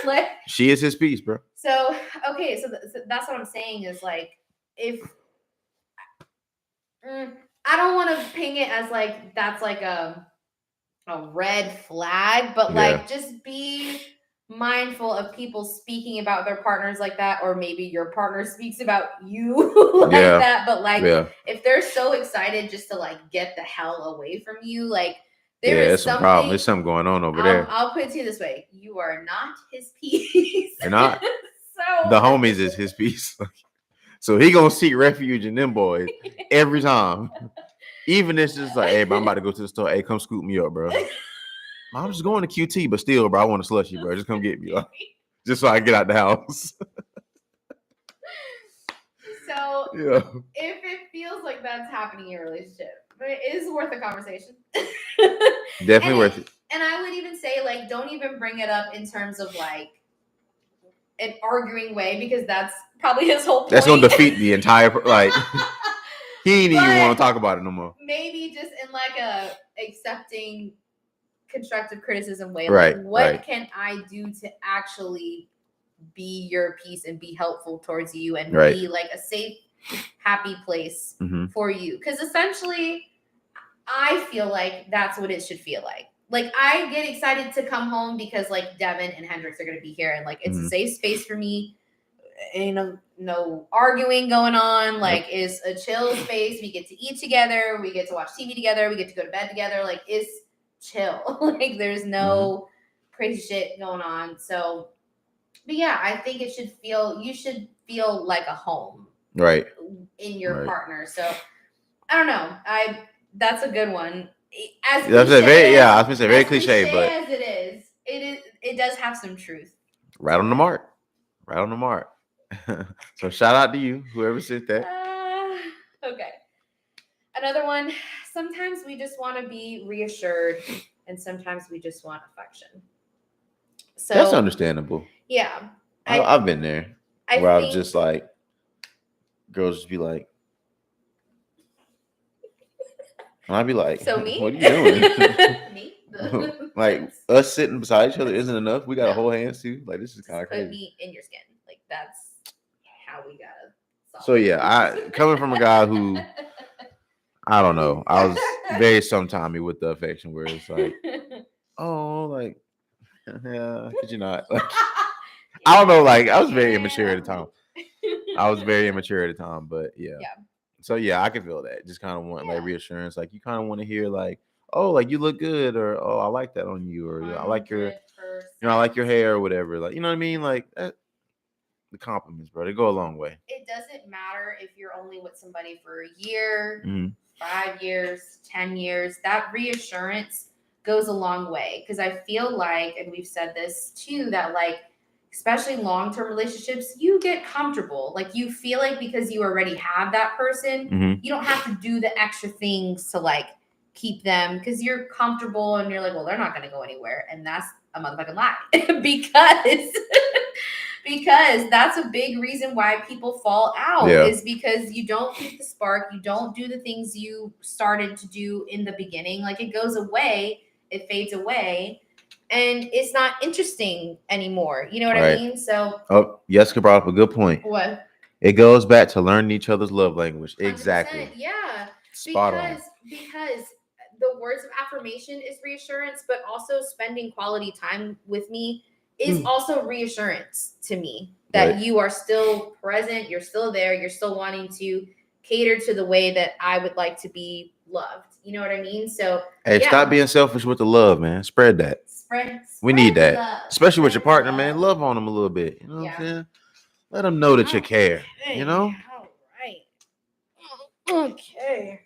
Like she is his piece, bro. So okay, so that's what I'm saying is like if I don't want to ping it as like that's like a red flag, but like just be mindful of people speaking about their partners like that, or maybe your partner speaks about you like that. But like if they're so excited just to like get the hell away from you, like there's some problem. There's something going on over there. I'll put it to you this way: you are not his piece. You're not. So the homies is his piece. So he gonna seek refuge in them boys every time. Even if it's just like, hey, bro, I'm about to go to the store. Hey, come scoop me up, bro. I'm just going to QT, but still, bro, I want a slushie, bro. Just come get me, bro. Just so I get out the house. So if it feels like that's happening in your relationship, but it is worth a conversation. Definitely worth it. And I would even say, like, don't even bring it up in terms of like an arguing way, because that's probably his whole point. That's gonna defeat the entire like. He ain't even want to talk about it no more. Maybe just in like a accepting constructive criticism way. Right. Like, what can I do to actually be your piece and be helpful towards you and be like a safe, happy place for you? Because essentially, I feel like that's what it should feel like. Like, I get excited to come home because like Devin and Hendrix are going to be here, and like it's a safe space for me. Ain't no arguing going on. Like, it's a chill space. We get to eat together. We get to watch TV together. We get to go to bed together. Like, it's chill. Like, there's no crazy shit going on. So, but yeah, I think you should feel like a home, right, in your partner. So, I don't know. That's a good one. I was gonna say very cliche, but as it does have some truth. Right on the mark. Right on the mark. So shout out to you, whoever said that. Okay. Another one. Sometimes we just want to be reassured, and sometimes we just want affection. So that's understandable. Yeah. I've been there. I was just like, girls just be like, and I'd be like, so me? What are you doing? Me? Like, us sitting beside each other isn't enough. We got to hold hands too. Like, this is kind of crazy. Put me in your skin. Like, that's how we gotta solve So yeah, coming from a guy who, I don't know, I was very sometimey with the affection, where it's like, oh, like, yeah, could you not? Like, I don't know, like, I was very immature at the time. But yeah. So yeah, I can feel that. Just kind of want like reassurance. Like, you kind of want to hear like, oh, like, you look good, or oh, I like that on you, or I like your, I like your hair, or whatever. Like, you know what I mean? Like that, the compliments, bro, they go a long way. It doesn't matter if you're only with somebody for a year, 5 years, 10 years. That reassurance goes a long way, because I feel like, and we've said this too, that like, especially long-term relationships, you get comfortable. Like, you feel like because you already have that person, you don't have to do the extra things to like keep them, because you're comfortable and you're like, well, they're not going to go anywhere. And that's a motherfucking lie. because that's a big reason why people fall out, is because you don't keep the spark. You don't do the things you started to do in the beginning. Like, it goes away, it fades away, and it's not interesting anymore. You know what I mean? So, Jessica brought up a good point. What? It goes back to learning each other's love language. Exactly. Yeah. Spot on. Because the words of affirmation is reassurance, but also spending quality time with me is also reassurance to me that you are still present, you're still there, you're still wanting to cater to the way that I would like to be loved. You know what I mean? So, hey, stop being selfish with the love, man. Spread that. We need that, especially with your partner, man. Love on them a little bit. You know what I'm saying? Let them know that you care. You know? All right. Okay.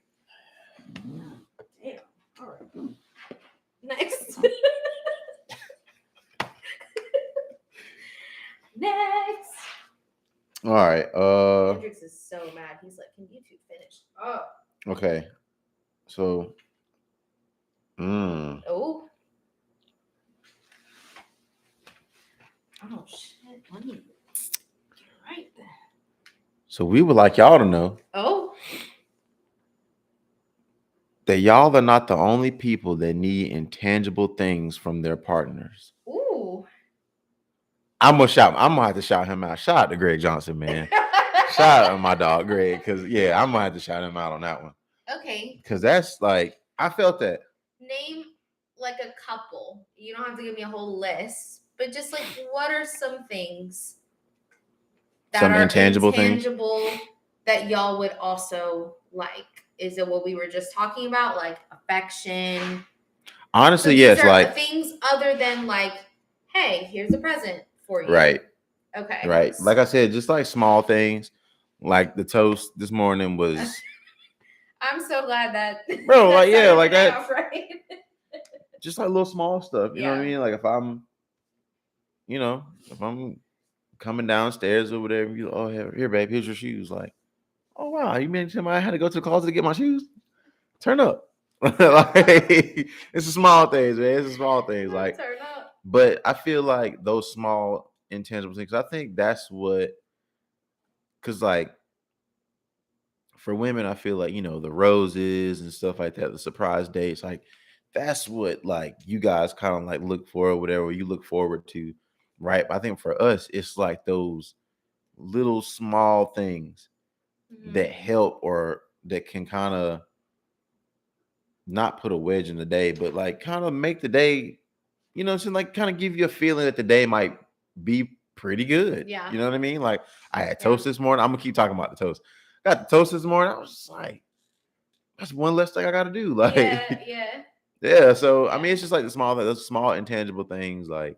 Damn. All right. Next. Next. All right. Hendrix is so mad. He's like, can you two finish? Oh. Okay. So. Oh. Oh shit! Let me get right there. So we would like y'all to know Oh, that y'all are not the only people that need intangible things from their partners. ooh. I'm gonna have to shout him out. Shout out to Greg Johnson, man. Shout out to my dog Greg, because I'm gonna have to shout him out on that one. Okay. Because that's like, I felt that. Name like a couple. You don't have to give me a whole list, but just like what are some things that Some are intangible things? that y'all would also like? Is it what we were just talking about, like affection? Honestly, these yes. are Like, things other than like, hey, here's a present for you. right, Okay. right. Like I said, just like small things, like the toast this morning was. I'm so glad that. Bro, like, started like the day that. off right. Just like little small stuff, you know what I Yeah. mean? Like if I'm coming downstairs or whatever, oh, here, babe, here's your shoes. Like, oh wow, you mean to tell me I had to go to the closet to get my shoes? Turn up. Like, it's the small things, man. It's the small things. Like, Turn up. but I feel like those small intangible things, I think that's what, because like for women, I feel like, the roses and stuff like that, the surprise dates, like that's what like you guys kind of like look for or whatever you look forward to, right? But I think for us, it's like those little small things that help or that can kind of not put a wedge in the day, but like kind of make the day, like kind of give you a feeling that the day might be pretty good. Yeah. You know what I mean? Like I had toast this morning. I'm gonna keep talking about the toast. Got the toast this morning. I was just like, that's one less thing I got to do. Like, yeah. So I mean, it's just like those small intangible things. Like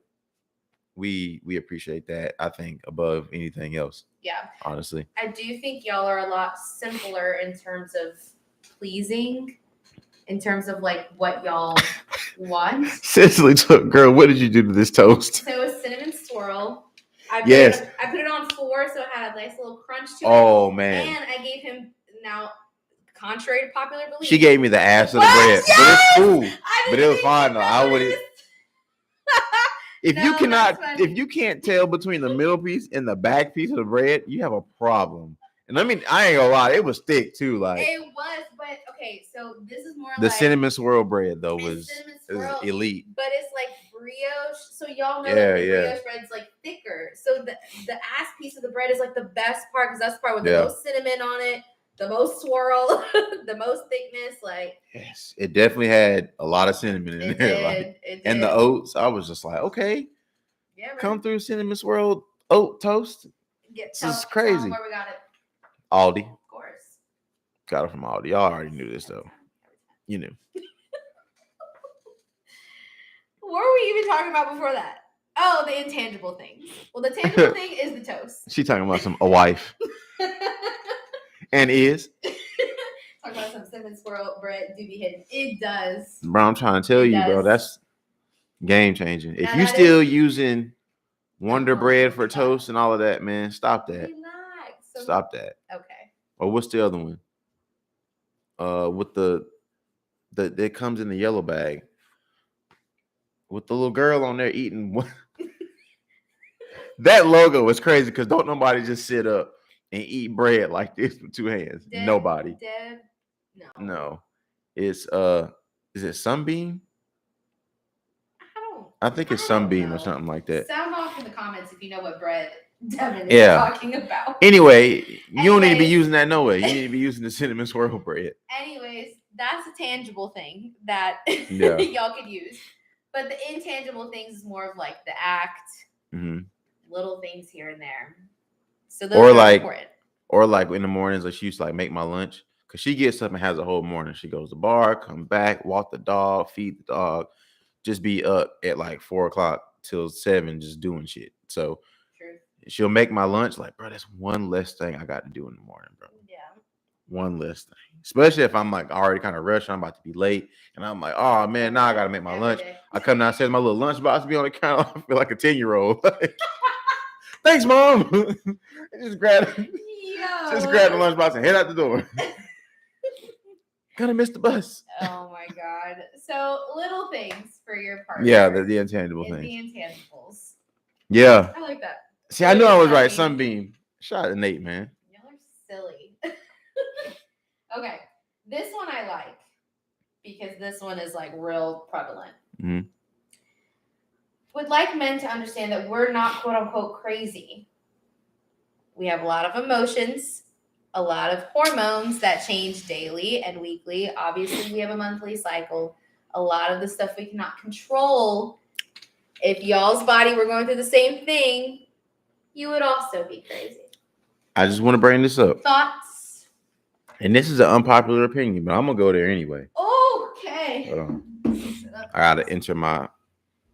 we appreciate that. I think above anything else. Yeah. Honestly, I do think y'all are a lot simpler in terms of pleasing, in terms of like what y'all want. Cicely took, girl, what did you do to this toast? So it was cinnamon swirl. I put it on 4, so it had a nice little crunch to it. Oh man! And I gave him, now, contrary to popular belief, she gave me the ass of the bread, but it's cool. But it was fine though. I would. If you can't tell between the middle piece and the back piece of the bread, you have a problem. And I mean, I ain't gonna lie, it was thick too. Like it was, but okay. So this is more the cinnamon swirl bread though was elite. But it's like brioche. So y'all know that the brioche bread's like thicker. So the ass piece of the bread is like the best part, because that's the part with the most cinnamon on it, the most swirl, the most thickness. Like, yes, it definitely had a lot of cinnamon in there. It did. And the oats, I was just like, okay, come through cinnamon swirl oat toast. This is crazy. Where we got it? Aldi. Of course. Got it from Aldi. Y'all already knew this though. You knew. What were we even talking about before that? Oh, the intangible things. Well, the tangible thing is the toast. She talking about a wife. And is. Talking about some cinnamon swirl bread do be hidden. It does. Bro, I'm trying to tell you, bro, that's game changing. If you still using Wonder Bread for toast and all of that, man, stop that. Relax. Stop that. Okay. Or what's the other one? With the that comes in the yellow bag with the little girl on there eating. That logo is crazy because don't nobody just sit up and eat bread like this with 2 hands. Nobody. No. It's is it Sunbeam? I think it's Sunbeam or something like that. Sound off in the comments if you know what bread Devin is talking about. Anyway, you don't need to be using that no way. You need to be using the cinnamon swirl bread. Anyways, that's a tangible thing that y'all could use. But the intangible things is more of like the act, little things here and there. So those are important. Or like in the mornings, like she used to like make my lunch, because she gets up and has a whole morning. She goes to the bar, come back, walk the dog, feed the dog, just be up at like 4:00 till 7, just doing shit. So she'll make my lunch. Like, bro, that's one less thing I got to do in the morning, bro. Yeah. One less thing. Especially if I'm like already kind of rushed, I'm about to be late, and I'm like, oh man, now I got to make my lunch. I come downstairs, my little lunchbox be on the counter. I feel like a 10-year-old. Thanks, Mom. Just grab the lunchbox and head out the door. Gonna miss the bus. Oh my god. So little things for your partner. Yeah, the intangible things. The intangibles. Yeah. I like that. See, I knew I was right. Sunbeam. Sunbeam. Shout out to Nate, man. Y'all are silly. Okay, this one I like because this one is like real prevalent. Mhm. Would like men to understand that we're not quote unquote crazy. We have a lot of emotions, a lot of hormones that change daily and weekly. Obviously, we have a monthly cycle. A lot of the stuff we cannot control. If y'all's body were going through the same thing, you would also be crazy. I just want to bring this up. Thoughts? And this is an unpopular opinion, but I'm going to go there anyway. Okay. Hold on. I got to enter my,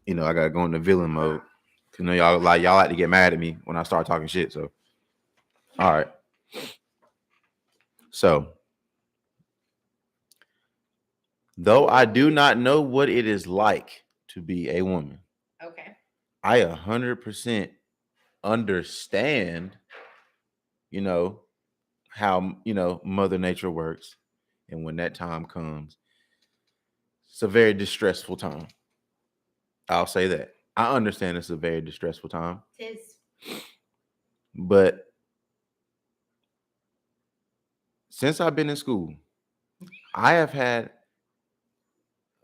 I got to go into villain mode. Because y'all like to get mad at me when I start talking shit. So, all right. So, though I do not know what it is like to be a woman, Okay. I 100% understand, how, Mother Nature works. And when that time comes, it's a very distressful time. I'll say that. I understand it's a very distressful time. Tis. But since I've been in school, I have had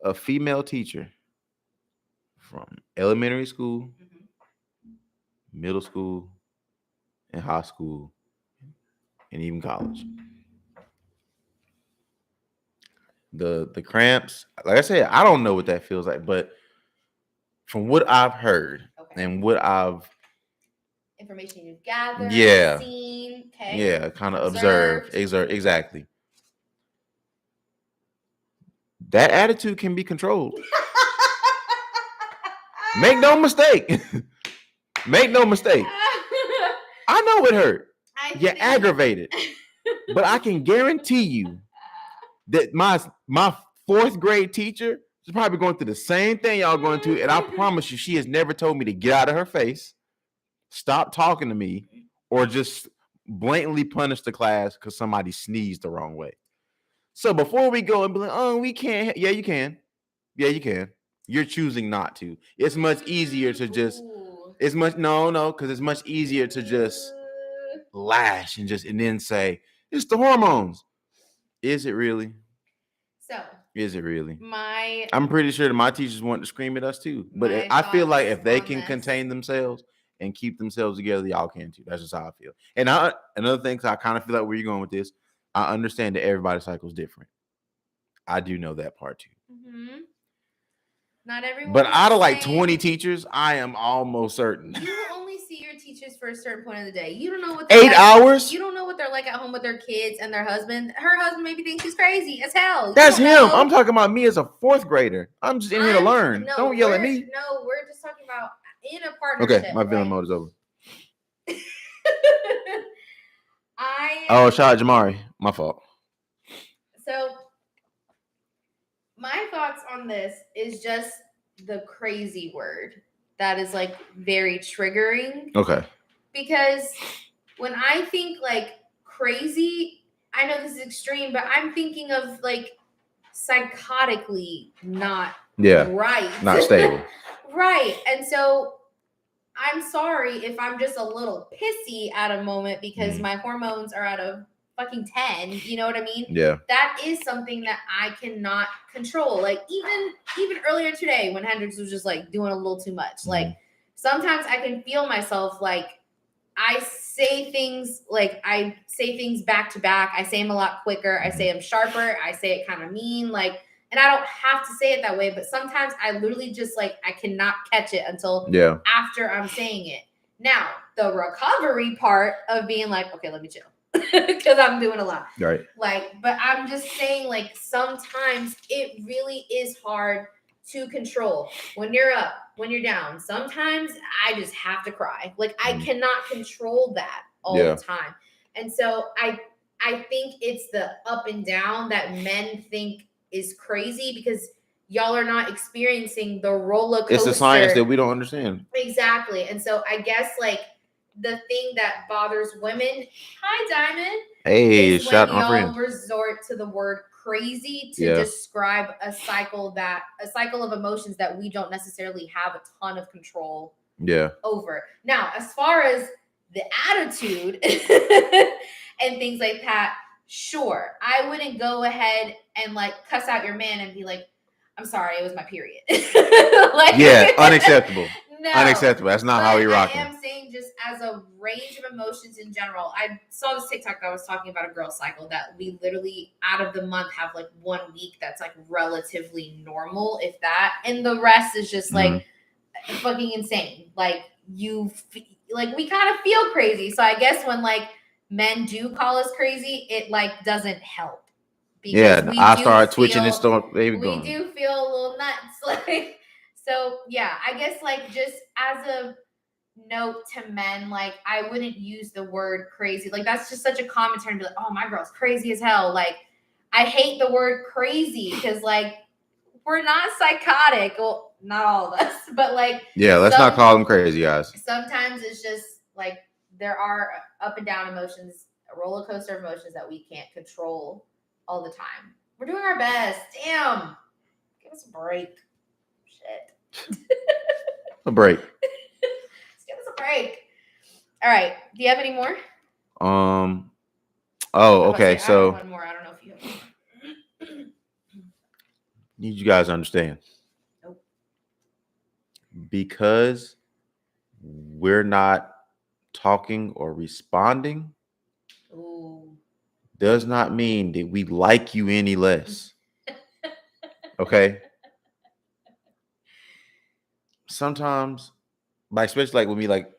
a female teacher from elementary school, middle school, and high school, and even college. The cramps, like I said, I don't know what that feels like, but from what I've heard and what I've information you've gathered, seen, kind of observed, exactly. That attitude can be controlled. Make no mistake. Make no mistake. I know it hurt. You're aggravated. But I can guarantee you that my fourth grade teacher is probably going through the same thing y'all going through. And I promise you, she has never told me to get out of her face, stop talking to me, or just blatantly punish the class because somebody sneezed the wrong way. So before we go and be like, oh, we can't. Yeah, you can. Yeah, you can. You're choosing not to. It's much easier to just. It's much because it's much easier to just lash and then say it's the hormones. Is it really? So is it really? My I'm pretty sure that my teachers want to scream at us too. But I feel like if they can contain themselves and keep themselves together, y'all can too. That's just how I feel. And another thing, I kind of feel like where you're going with this, I understand that everybody's cycle is different. I do know that part too. Mm-hmm. Not everyone. But out of like 20 teachers, I am almost certain. You only see your teachers for a certain point of the day. You don't know what 8 hours. You don't know what they're like at home with their kids and their husband. Her husband maybe thinks she's crazy as hell. That's him. Know. I'm talking about me as a fourth grader. I'm just in here to learn. No, don't yell at me. No, we're just talking about in a partnership. Okay, my villain mode is over. Oh, shout out Jamari. My fault. So my thoughts on this is just the crazy word that is like very triggering. Okay. Because when I think like crazy, I know this is extreme, but I'm thinking of like psychotically not right. Not stable. Right. And so I'm sorry if I'm just a little pissy at a moment because my hormones are at a fucking 10. You know what I mean? Yeah. That is something that I cannot control. Like even earlier today when Hendrix was just like doing a little too much. Like sometimes I can feel myself like I say things back to back. I say them a lot quicker. I say them sharper. I say it kind of mean. Like, and I don't have to say it that way, but sometimes I literally just like, I cannot catch it until after I'm saying it. Now, the recovery part of being like, okay, let me chill because I'm doing a lot. Right. Like, but I'm just saying like, sometimes it really is hard to control when you're up, when you're down. Sometimes I just have to cry. Like I cannot control that all the time. And so I think it's the up and down that men think is crazy because y'all are not experiencing the roller coaster. It's the science that we don't understand. Exactly. And so I guess like the thing that bothers women, hi Diamond. Hey, is shout when out my y'all friend. resort to the word crazy to describe a cycle of emotions that we don't necessarily have a ton of control Yeah. over. Now, as far as the attitude and things like that, sure, I wouldn't go ahead and like cuss out your man and be like, I'm sorry, it was my period. Like, yeah, unacceptable. No, Unacceptable. That's not how we rocking. I am saying just as a range of emotions in general. I saw this TikTok that was talking about a girl cycle that we literally out of the month have like 1 week that's like relatively normal, if that, and the rest is just like fucking insane. Like like we kind of feel crazy. So I guess when like men do call us crazy, it like doesn't help. Yeah, I started twitching and stuff. We do feel a little nuts. Like, so yeah, I guess like just as a note to men, like I wouldn't use the word crazy. Like that's just such a common term to be like, oh, my girl's crazy as hell. Like I hate the word crazy because like we're not psychotic. Well, not all of us, but like yeah, let's not call them crazy, guys. Sometimes it's just like there are up and down emotions, a roller coaster of emotions that we can't control all the time. We're doing our best. Damn. Give us a break. Shit. A break. Just give us a break. All right. Do you have any more? Oh, okay. So I have one more. I don't know if you have more. Need you guys to understand. Nope. Because we're not talking or responding. Ooh. Does not mean that we like you any less. Okay. Sometimes, like especially like with me, like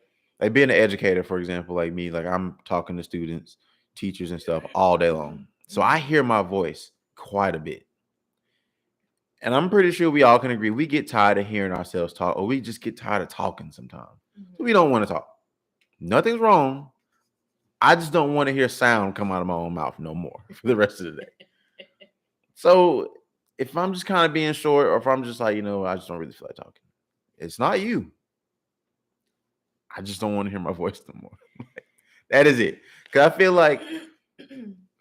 being an educator, for example, like me, like I'm talking to students, teachers, and stuff all day long. So I hear my voice quite a bit. And I'm pretty sure we all can agree we get tired of hearing ourselves talk, or we just get tired of talking sometimes. So we don't want to talk. Nothing's wrong. I just don't want to hear sound come out of my own mouth no more for the rest of the day. So if I'm just kind of being short, or if I'm just like, I just don't really feel like talking, it's not you. I just don't want to hear my voice no more. That is it. Because I feel like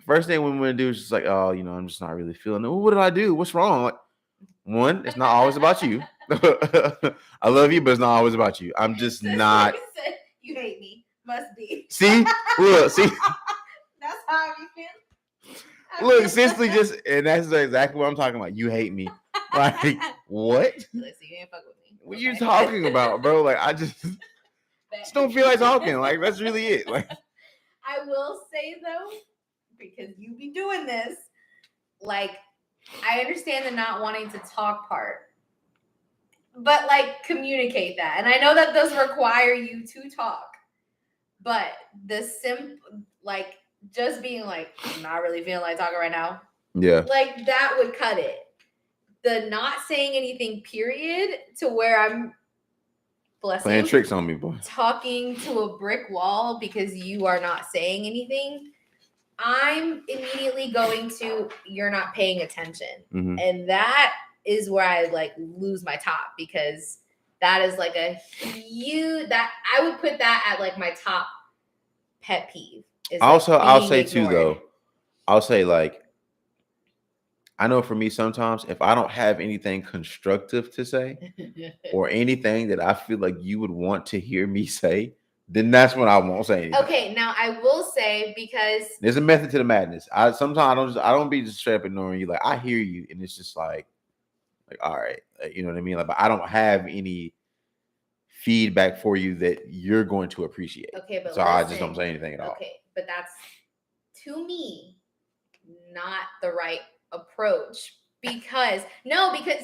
first thing we're going to do is just like, oh, I'm just not really feeling it. Well, what did I do? What's wrong? Like, one, it's not always about you. I love you, but it's not always about you. I'm just not. You hate me. Must be. See? Look, see? That's how you feel. Look, Cicely just, and that's exactly what I'm talking about. You hate me. Like, what? Listen, you ain't fuck with me. What you talking about, bro? Like, I just don't feel like talking. Like, that's really it. Like, I will say though, because you be doing this, like, I understand the not wanting to talk part, but like communicate that. And I know that does require you to talk, but the like just being like, I'm not really feeling like talking right now. Yeah. Like that would cut it. The not saying anything period to where I'm playing tricks on me, boy. Talking to a brick wall because you are not saying anything. I'm immediately going to, you're not paying attention. Mm-hmm. And that is where I like lose my top, because that is like a huge, that I would put that at like my top pet peeve. Also, like I'll say ignored. Too, though, I'll say like, I know for me, sometimes if I don't have anything constructive to say or anything that I feel like you would want to hear me say, then that's when I won't say anything. Okay, now I will say, because there's a method to the madness. Sometimes I don't be just straight up ignoring you. Like I hear you, and it's just like all right, you know what I mean. Like, but I don't have any feedback for you that you're going to appreciate. Okay, but so listen, I just don't say anything at all. Okay, but that's to me not the right approach, because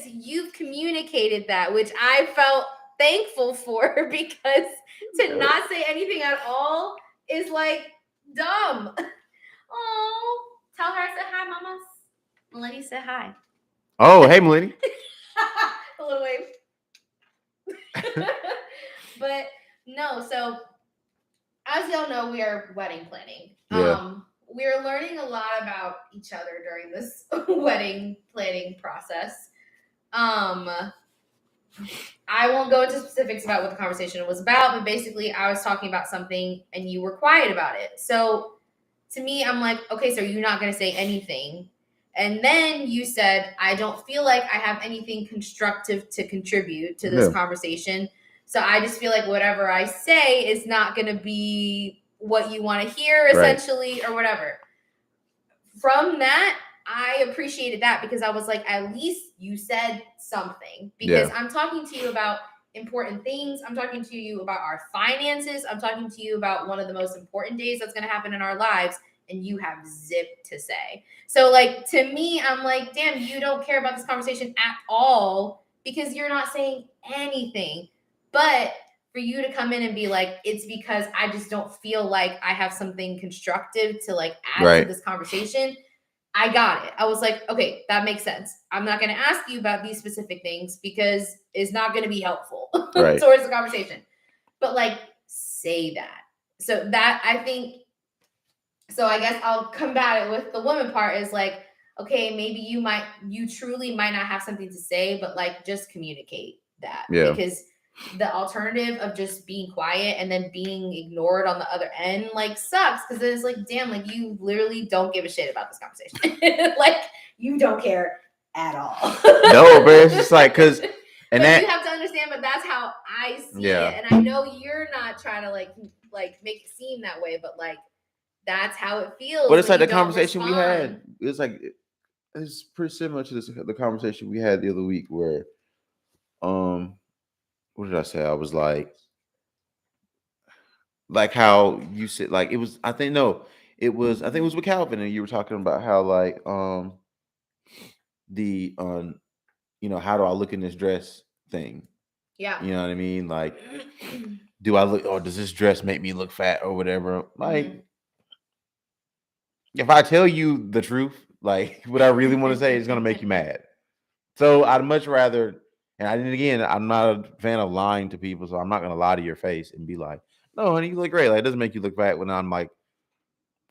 you've communicated that, which I felt thankful for, because to not say anything at all is like dumb. Oh, tell her I said hi, mamas. Melanie said hi. Oh, hey, Melanie. A little wave. But no, so as y'all know, we are wedding planning. Yeah. We're learning a lot about each other during this wedding planning process. I won't go into specifics about what the conversation was about, but basically I was talking about something and you were quiet about it. So to me, I'm like, okay, so you're not going to say anything. And then you said, I don't feel like I have anything constructive to contribute to this conversation. So I just feel like whatever I say is not going to be what you want to hear, Right. essentially, or whatever. From that, I appreciated that because I was like, at least you said something. Because Yeah. I'm talking to you about important things. I'm talking to you about our finances. I'm talking to you about one of the most important days that's going to happen in our lives. And you have zip to say. So, like, to me, I'm like, damn, you don't care about this conversation at all because you're not saying anything. But for you to come in and be like, it's because I just don't feel like I have something constructive to like add Right. to this conversation. I got it. I was like, okay, that makes sense. I'm not going to ask you about these specific things because it's not going to be helpful Right. towards the conversation. But like, say that. So that I think, so I guess I'll combat it with the woman part is like, okay, maybe you truly might not have something to say, but like just communicate that. Yeah. Because the alternative of just being quiet and then being ignored on the other end like sucks because it's like, damn, like you literally don't give a shit about this conversation. Like you don't care at all. No, but it's just like because and but that you have to understand, but that's how I see Yeah. it. And I know you're not trying to like make it seem that way, but like that's how it feels. but it's when like you the don't conversation we respond. had. It's like it's pretty similar to the conversation we had the other week where what did I say? I was like how you said like it was I think it was with Calvin and you were talking about how like the you know, how do I look in this dress thing? Yeah. You know what I mean? Like do I look or does this dress make me look fat or whatever? Like if I tell you the truth, like what I really want to say is gonna make you mad. So I'd much rather, and again, I'm not a fan of lying to people, so I'm not gonna lie to your face and be like, "No, honey, you look great." Like it doesn't make you look fat when I'm like,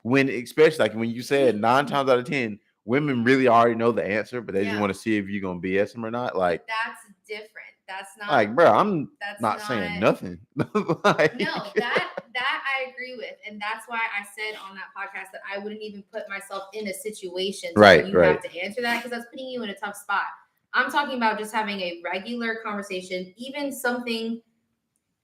especially like when you said 9 times out of 10, women really already know the answer, but they just want to see if you're gonna BS them or not. Like that's different. That's not like, bro, I'm that's not saying nothing. Like, no, that I agree with, and that's why I said on that podcast that I wouldn't even put myself in a situation where you have to answer that because that's putting you in a tough spot. I'm talking about just having a regular conversation, even something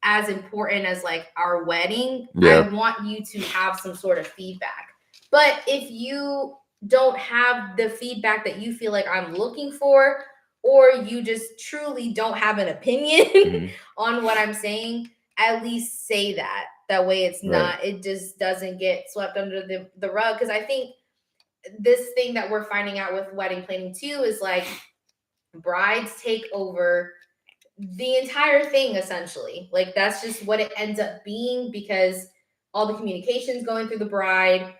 as important as like our wedding. Yeah. I want you to have some sort of feedback. But if you don't have the feedback that you feel like I'm looking for, or you just truly don't have an opinion on what I'm saying, at least say that. That way it's not, it just doesn't get swept under the rug. Because I think this thing that we're finding out with wedding planning too is like brides take over the entire thing essentially. Like that's just what it ends up being because all the communications going through the bride,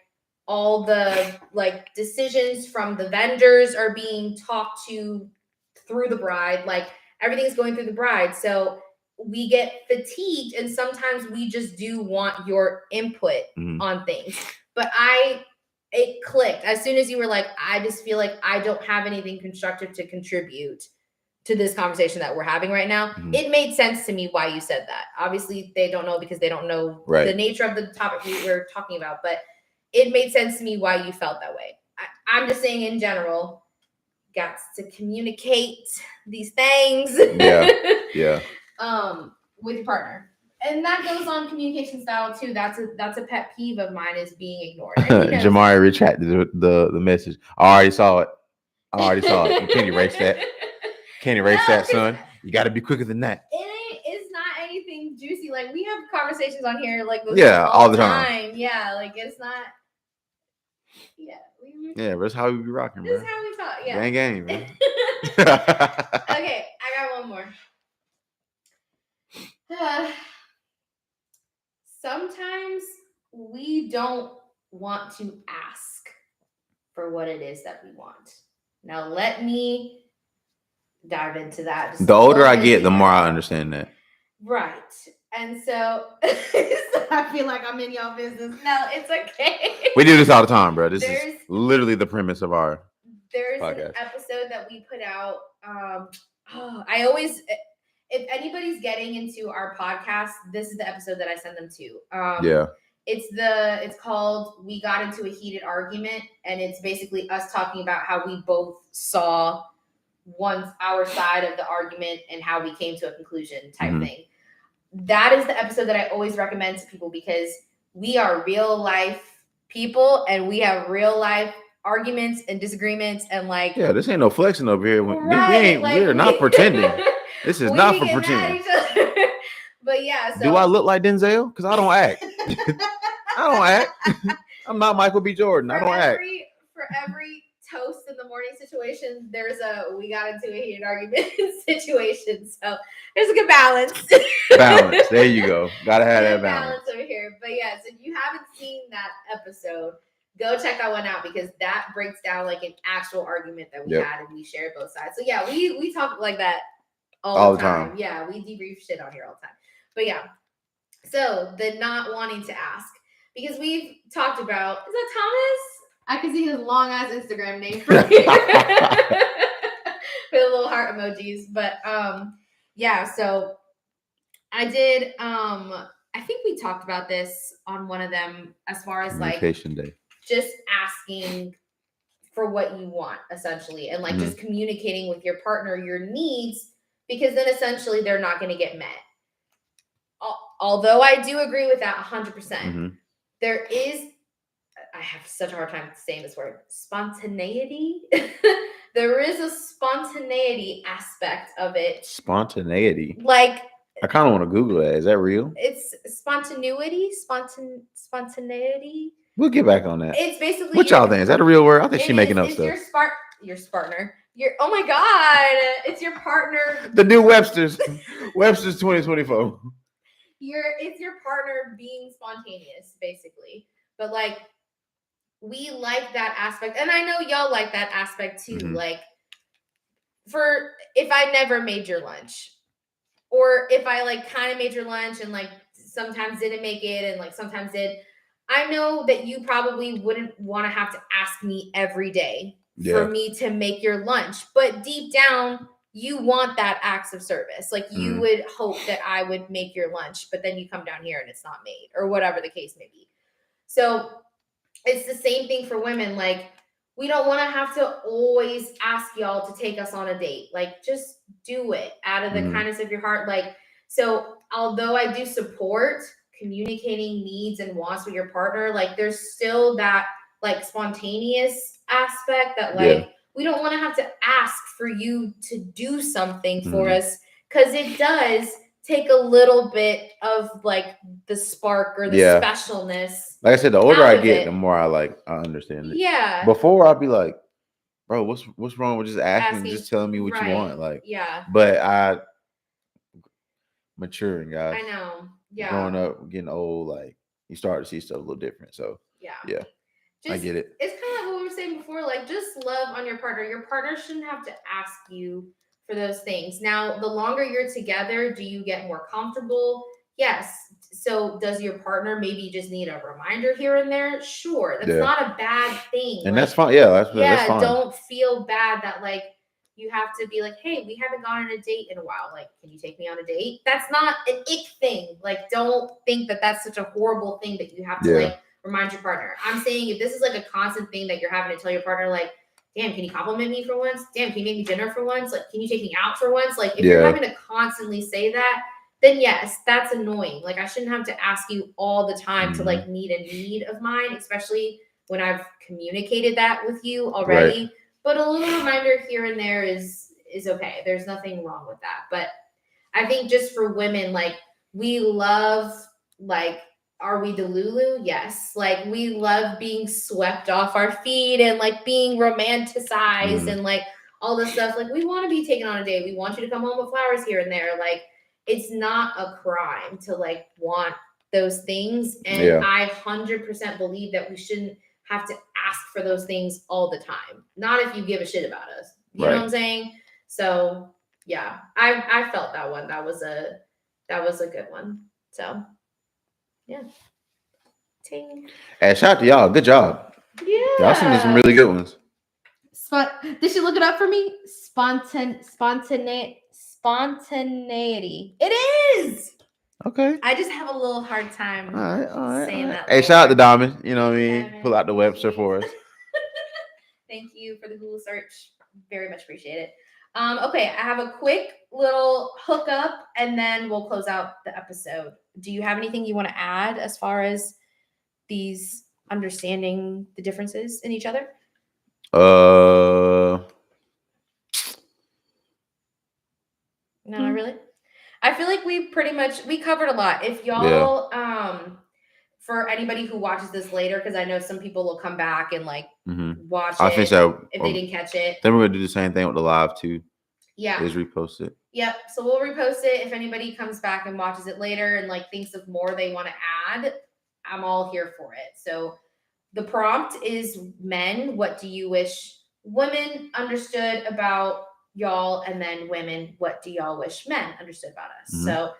all the like decisions from the vendors are being talked to through the bride, like everything's going through the bride. So we get fatigued and sometimes we just do want your input on things. But it clicked as soon as you were like, I just feel like I don't have anything constructive to contribute to this conversation that we're having right now. It made sense to me why you said that. Obviously they don't know because they don't know the nature of the topic we were talking about, but it made sense to me why you felt that way. I'm just saying in general, got to communicate these things. Yeah. With your partner. And that goes on communication style too. That's a pet peeve of mine is being ignored. Jamari retracted the message. I already saw it. You can't erase that. Can't erase that, son. You got to be quicker than that. It's not anything juicy. Like we have conversations on here, like all the time. Yeah, like it's not. Yeah, that's how we be rocking, bro. This is how we talk. Yeah, gang, man. Okay, I got one more. Sometimes we don't want to ask for what it is that we want. Now, let me dive into that. The older I get, the more I understand that. Right. And so I feel like I'm in y'all business. No, it's okay. We do this all the time, bro. This is literally the premise of our podcast. An episode that we put out. I always, if anybody's getting into our podcast, this is the episode that I send them to. It's called We Got Into a Heated Argument, and it's basically us talking about how we both saw our side of the argument and how we came to a conclusion type thing. that is the episode that I always recommend to people because we are real life people and we have real life arguments and disagreements and like Yeah, this ain't no flexing over here. right, We're not pretending. This is not for get mad at pretending. each other. But yeah, so Do I look like Denzel? Because I don't act. I don't act. I'm not Michael B. Jordan. I don't act. For every toast in the morning situation, there's a we got into a heated argument situation. So there's a good balance. Balance. There you go. Gotta have that balance. Over here. But yes, if you haven't seen that episode, go check that one out because that breaks down like an actual argument that we had and we shared both sides. So yeah, we talk like that all the time. Yeah, we debrief shit on here all the time. But yeah, so the not wanting to ask because we've talked about is that Thomas? I can see his long ass Instagram name from here with little heart emojis. But yeah, so I did I think we talked about this on one of them as far as like day. Just asking for what you want essentially and like just communicating with your partner your needs because then essentially they're not going to get met. Although I do agree with that 100%. There is I have such a hard time saying this word, spontaneity. There is a spontaneity aspect of it. Spontaneity. Like I kind of want to Google that. Is that real? It's spontaneity, spontaneity. We'll get back on that. It's basically what y'all think? Is that a real word? I think she's making up stuff. Your partner. Oh my God. It's your partner. The new Webster's 2024. It's your partner being spontaneous, basically. But like we like that aspect. And I know y'all like that aspect too. Like for if I never made your lunch. Or if I like kind of made your lunch and like sometimes didn't make it and like sometimes did, I know that you probably wouldn't want to have to ask me every day for me to make your lunch. But deep down, you want that acts of service. Like you would hope that I would make your lunch, but then you come down here and it's not made or whatever the case may be. So it's the same thing for women. Like we don't want to have to always ask y'all to take us on a date. Like, just do it out of the kindness of your heart. Like, so although I do support communicating needs and wants with your partner, like there's still that like spontaneous aspect that like we don't want to have to ask for you to do something for us because it does take a little bit of like the spark or the specialness. Like I said, the older I get, the more I understand it. Yeah. Before I'd be like, bro, what's wrong with just asking just telling me what you want? Like, but I maturing, guys. I know. Yeah. Growing up, getting old, like you start to see stuff a little different. So yeah. I get it. It's kind of like what we were saying before, like just love on your partner. Your partner shouldn't have to ask you for those things. Now, the longer you're together, do you get more comfortable? Yes. So does your partner maybe just need a reminder here and there? Sure. That's not a bad thing. And like, that's fine. Yeah, that's fine. Don't feel bad that like you have to be like, hey, we haven't gone on a date in a while. Like, can you take me on a date? That's not an ick thing. Like, don't think that that's such a horrible thing that you have to like remind your partner. I'm saying if this is like a constant thing that you're having to tell your partner, like, damn, can you compliment me for once? Damn, can you make me dinner for once? Like, can you take me out for once? Like, if you're having to constantly say that, then yes, that's annoying. Like, I shouldn't have to ask you all the time to like meet a need of mine, especially when I've communicated that with you already. Right. But a little reminder here and there is okay. There's nothing wrong with that. But I think just for women, like we love, like, are we Delulu? Yes. Like we love being swept off our feet and like being romanticized and like all this stuff. Like we want to be taken on a date. We want you to come home with flowers here and there. Like it's not a crime to like want those things. And I 100% believe that we shouldn't have to ask for those things all the time. Not if you give a shit about us. You know what I'm saying? So yeah, I felt that one. That was a good one. So yeah. Ting. Hey, shout out to y'all. Good job. Yeah. Y'all seen some really good ones. Did she look it up for me? Spontaneity. It is. Okay. I just have a little hard time saying that. Hey, shout out to Diamond. You know what I mean? Pull out the Webster for us. Thank you for the Google search. Very much appreciate it. Okay, I have a quick little hookup, and then we'll close out the episode. Do you have anything you want to add as far as these understanding the differences in each other? No, not really. I feel like we covered a lot. If y'all, for anybody who watches this later, because I know some people will come back and like watch I it think so. if they didn't catch it. Then we're gonna do the same thing with the live too. Yeah, is repost it. Yep. So we'll repost it. If anybody comes back and watches it later and like thinks of more they want to add, I'm all here for it. So the prompt is men, what do you wish women understood about y'all? And then women, what do y'all wish men understood about us? So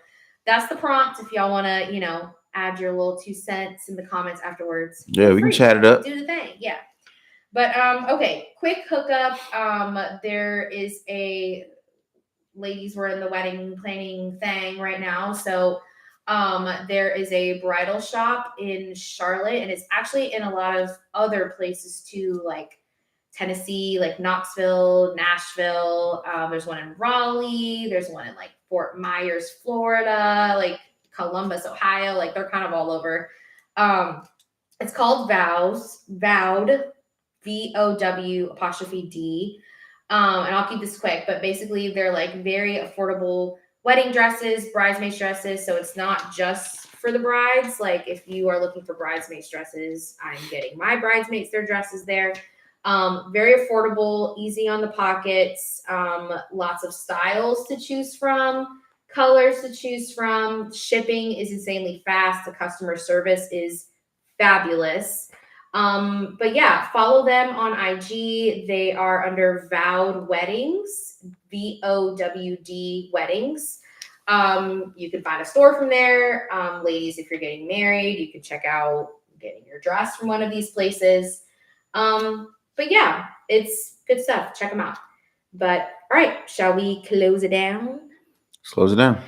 that's the prompt. If y'all want to, add your little 2 cents in the comments afterwards. Yeah, we can chat it up. Do the thing. Yeah. But okay, quick hookup. There is a ladies were in the wedding planning thing right now. So there is a bridal shop in Charlotte, and it's actually in a lot of other places too, like Tennessee, like Knoxville, Nashville. There's one in Raleigh. There's one in like Fort Myers, Florida, like Columbus, Ohio. Like they're kind of all over. It's called Vowd, VOW''D. And I'll keep this quick, but basically they're like very affordable wedding dresses, bridesmaids dresses. So it's not just for the brides. Like if you are looking for bridesmaids dresses, I'm getting my bridesmaids their dresses there. Very affordable, easy on the pockets, lots of styles to choose from, colors to choose from. Shipping is insanely fast. The customer service is fabulous. But yeah, follow them on IG. They are under Vowd Weddings, VOWD Weddings. You can find a store from there. Ladies, if you're getting married, you can check out getting your dress from one of these places. But yeah, it's good stuff. Check them out. But all right, shall we close it down? Let's close it down.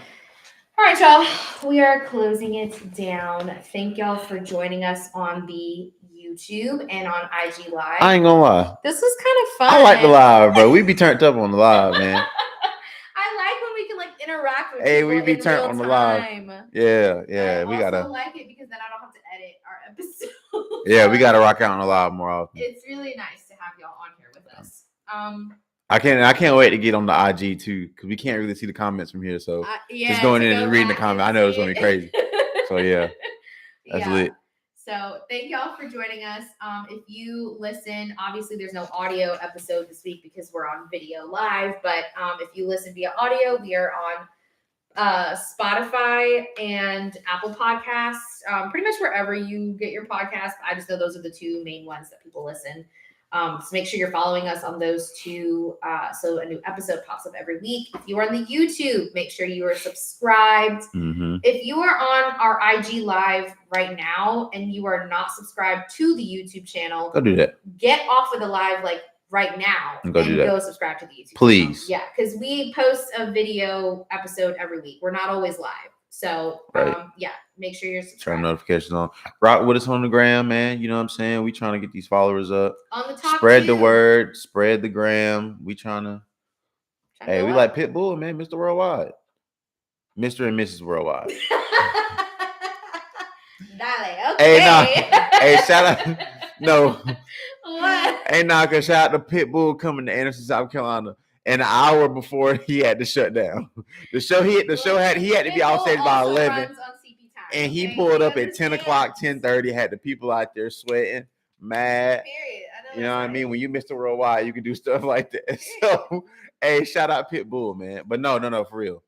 All right, y'all. We are closing it down. Thank y'all for joining us on the YouTube and on IG Live. I ain't gonna lie. This was kind of fun. I like the live, bro. We be turned up on the live, man. I like when we can like interact with hey, people. We be turned on the live. Yeah. We gotta like it because then I don't have to edit our episode. Yeah, we gotta rock out on the live more often. It's really nice to have y'all on here with us. I can't wait to get on the IG too, because we can't really see the comments from here. So just going in and reading the comments, I know it's gonna be crazy. So yeah, that's lit. So thank y'all for joining us. If you listen, obviously there's no audio episode this week because we're on video live. But if you listen via audio, we are on Spotify and Apple Podcasts. Pretty much wherever you get your podcast. I just know those are the 2 main ones that people listen. So make sure you're following us on those 2 so a new episode pops up every week. If you are on the YouTube, make sure you are subscribed. If you are on our IG Live right now and you are not subscribed to the YouTube channel, go do that. Get off of the live like right now and go subscribe to the YouTube please channel. Yeah, because we post a video episode every week. We're not always live. So yeah, make sure you're subscribed. Turn notifications on. Rock with us on the gram, man. You know what I'm saying? We trying to get these followers up. On the top spread the word, spread the gram. We trying to hey, we like Pitbull, man. Mr. Worldwide. Mr. and Mrs. Worldwide. Dale, okay. Hey, shout out. No. What? Hey, cause shout out to Pitbull coming to Anderson, South Carolina. An hour before he had to shut down. The show he had to be off stage by 11. And he pulled up at 10 o'clock, 10:30, had the people out there sweating, mad. Period. You know what I mean? When you Mr. Worldwide, you can do stuff like that. Period. So, hey, shout out Pitbull, man. But no, for real.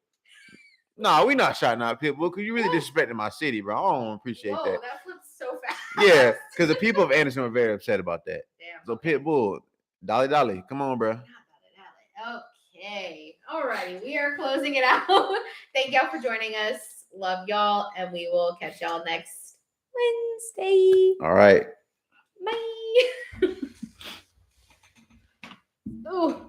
No, we not shouting out Pitbull because you really disrespecting my city, bro. I don't appreciate that. That flipped so fast. Yeah, because the people of Anderson were very upset about that. Damn. So Pitbull, Dolly, come on, bro. Okay. All righty. We are closing it out. Thank y'all for joining us. Love y'all. And we will catch y'all next Wednesday. All right. Bye. Ooh.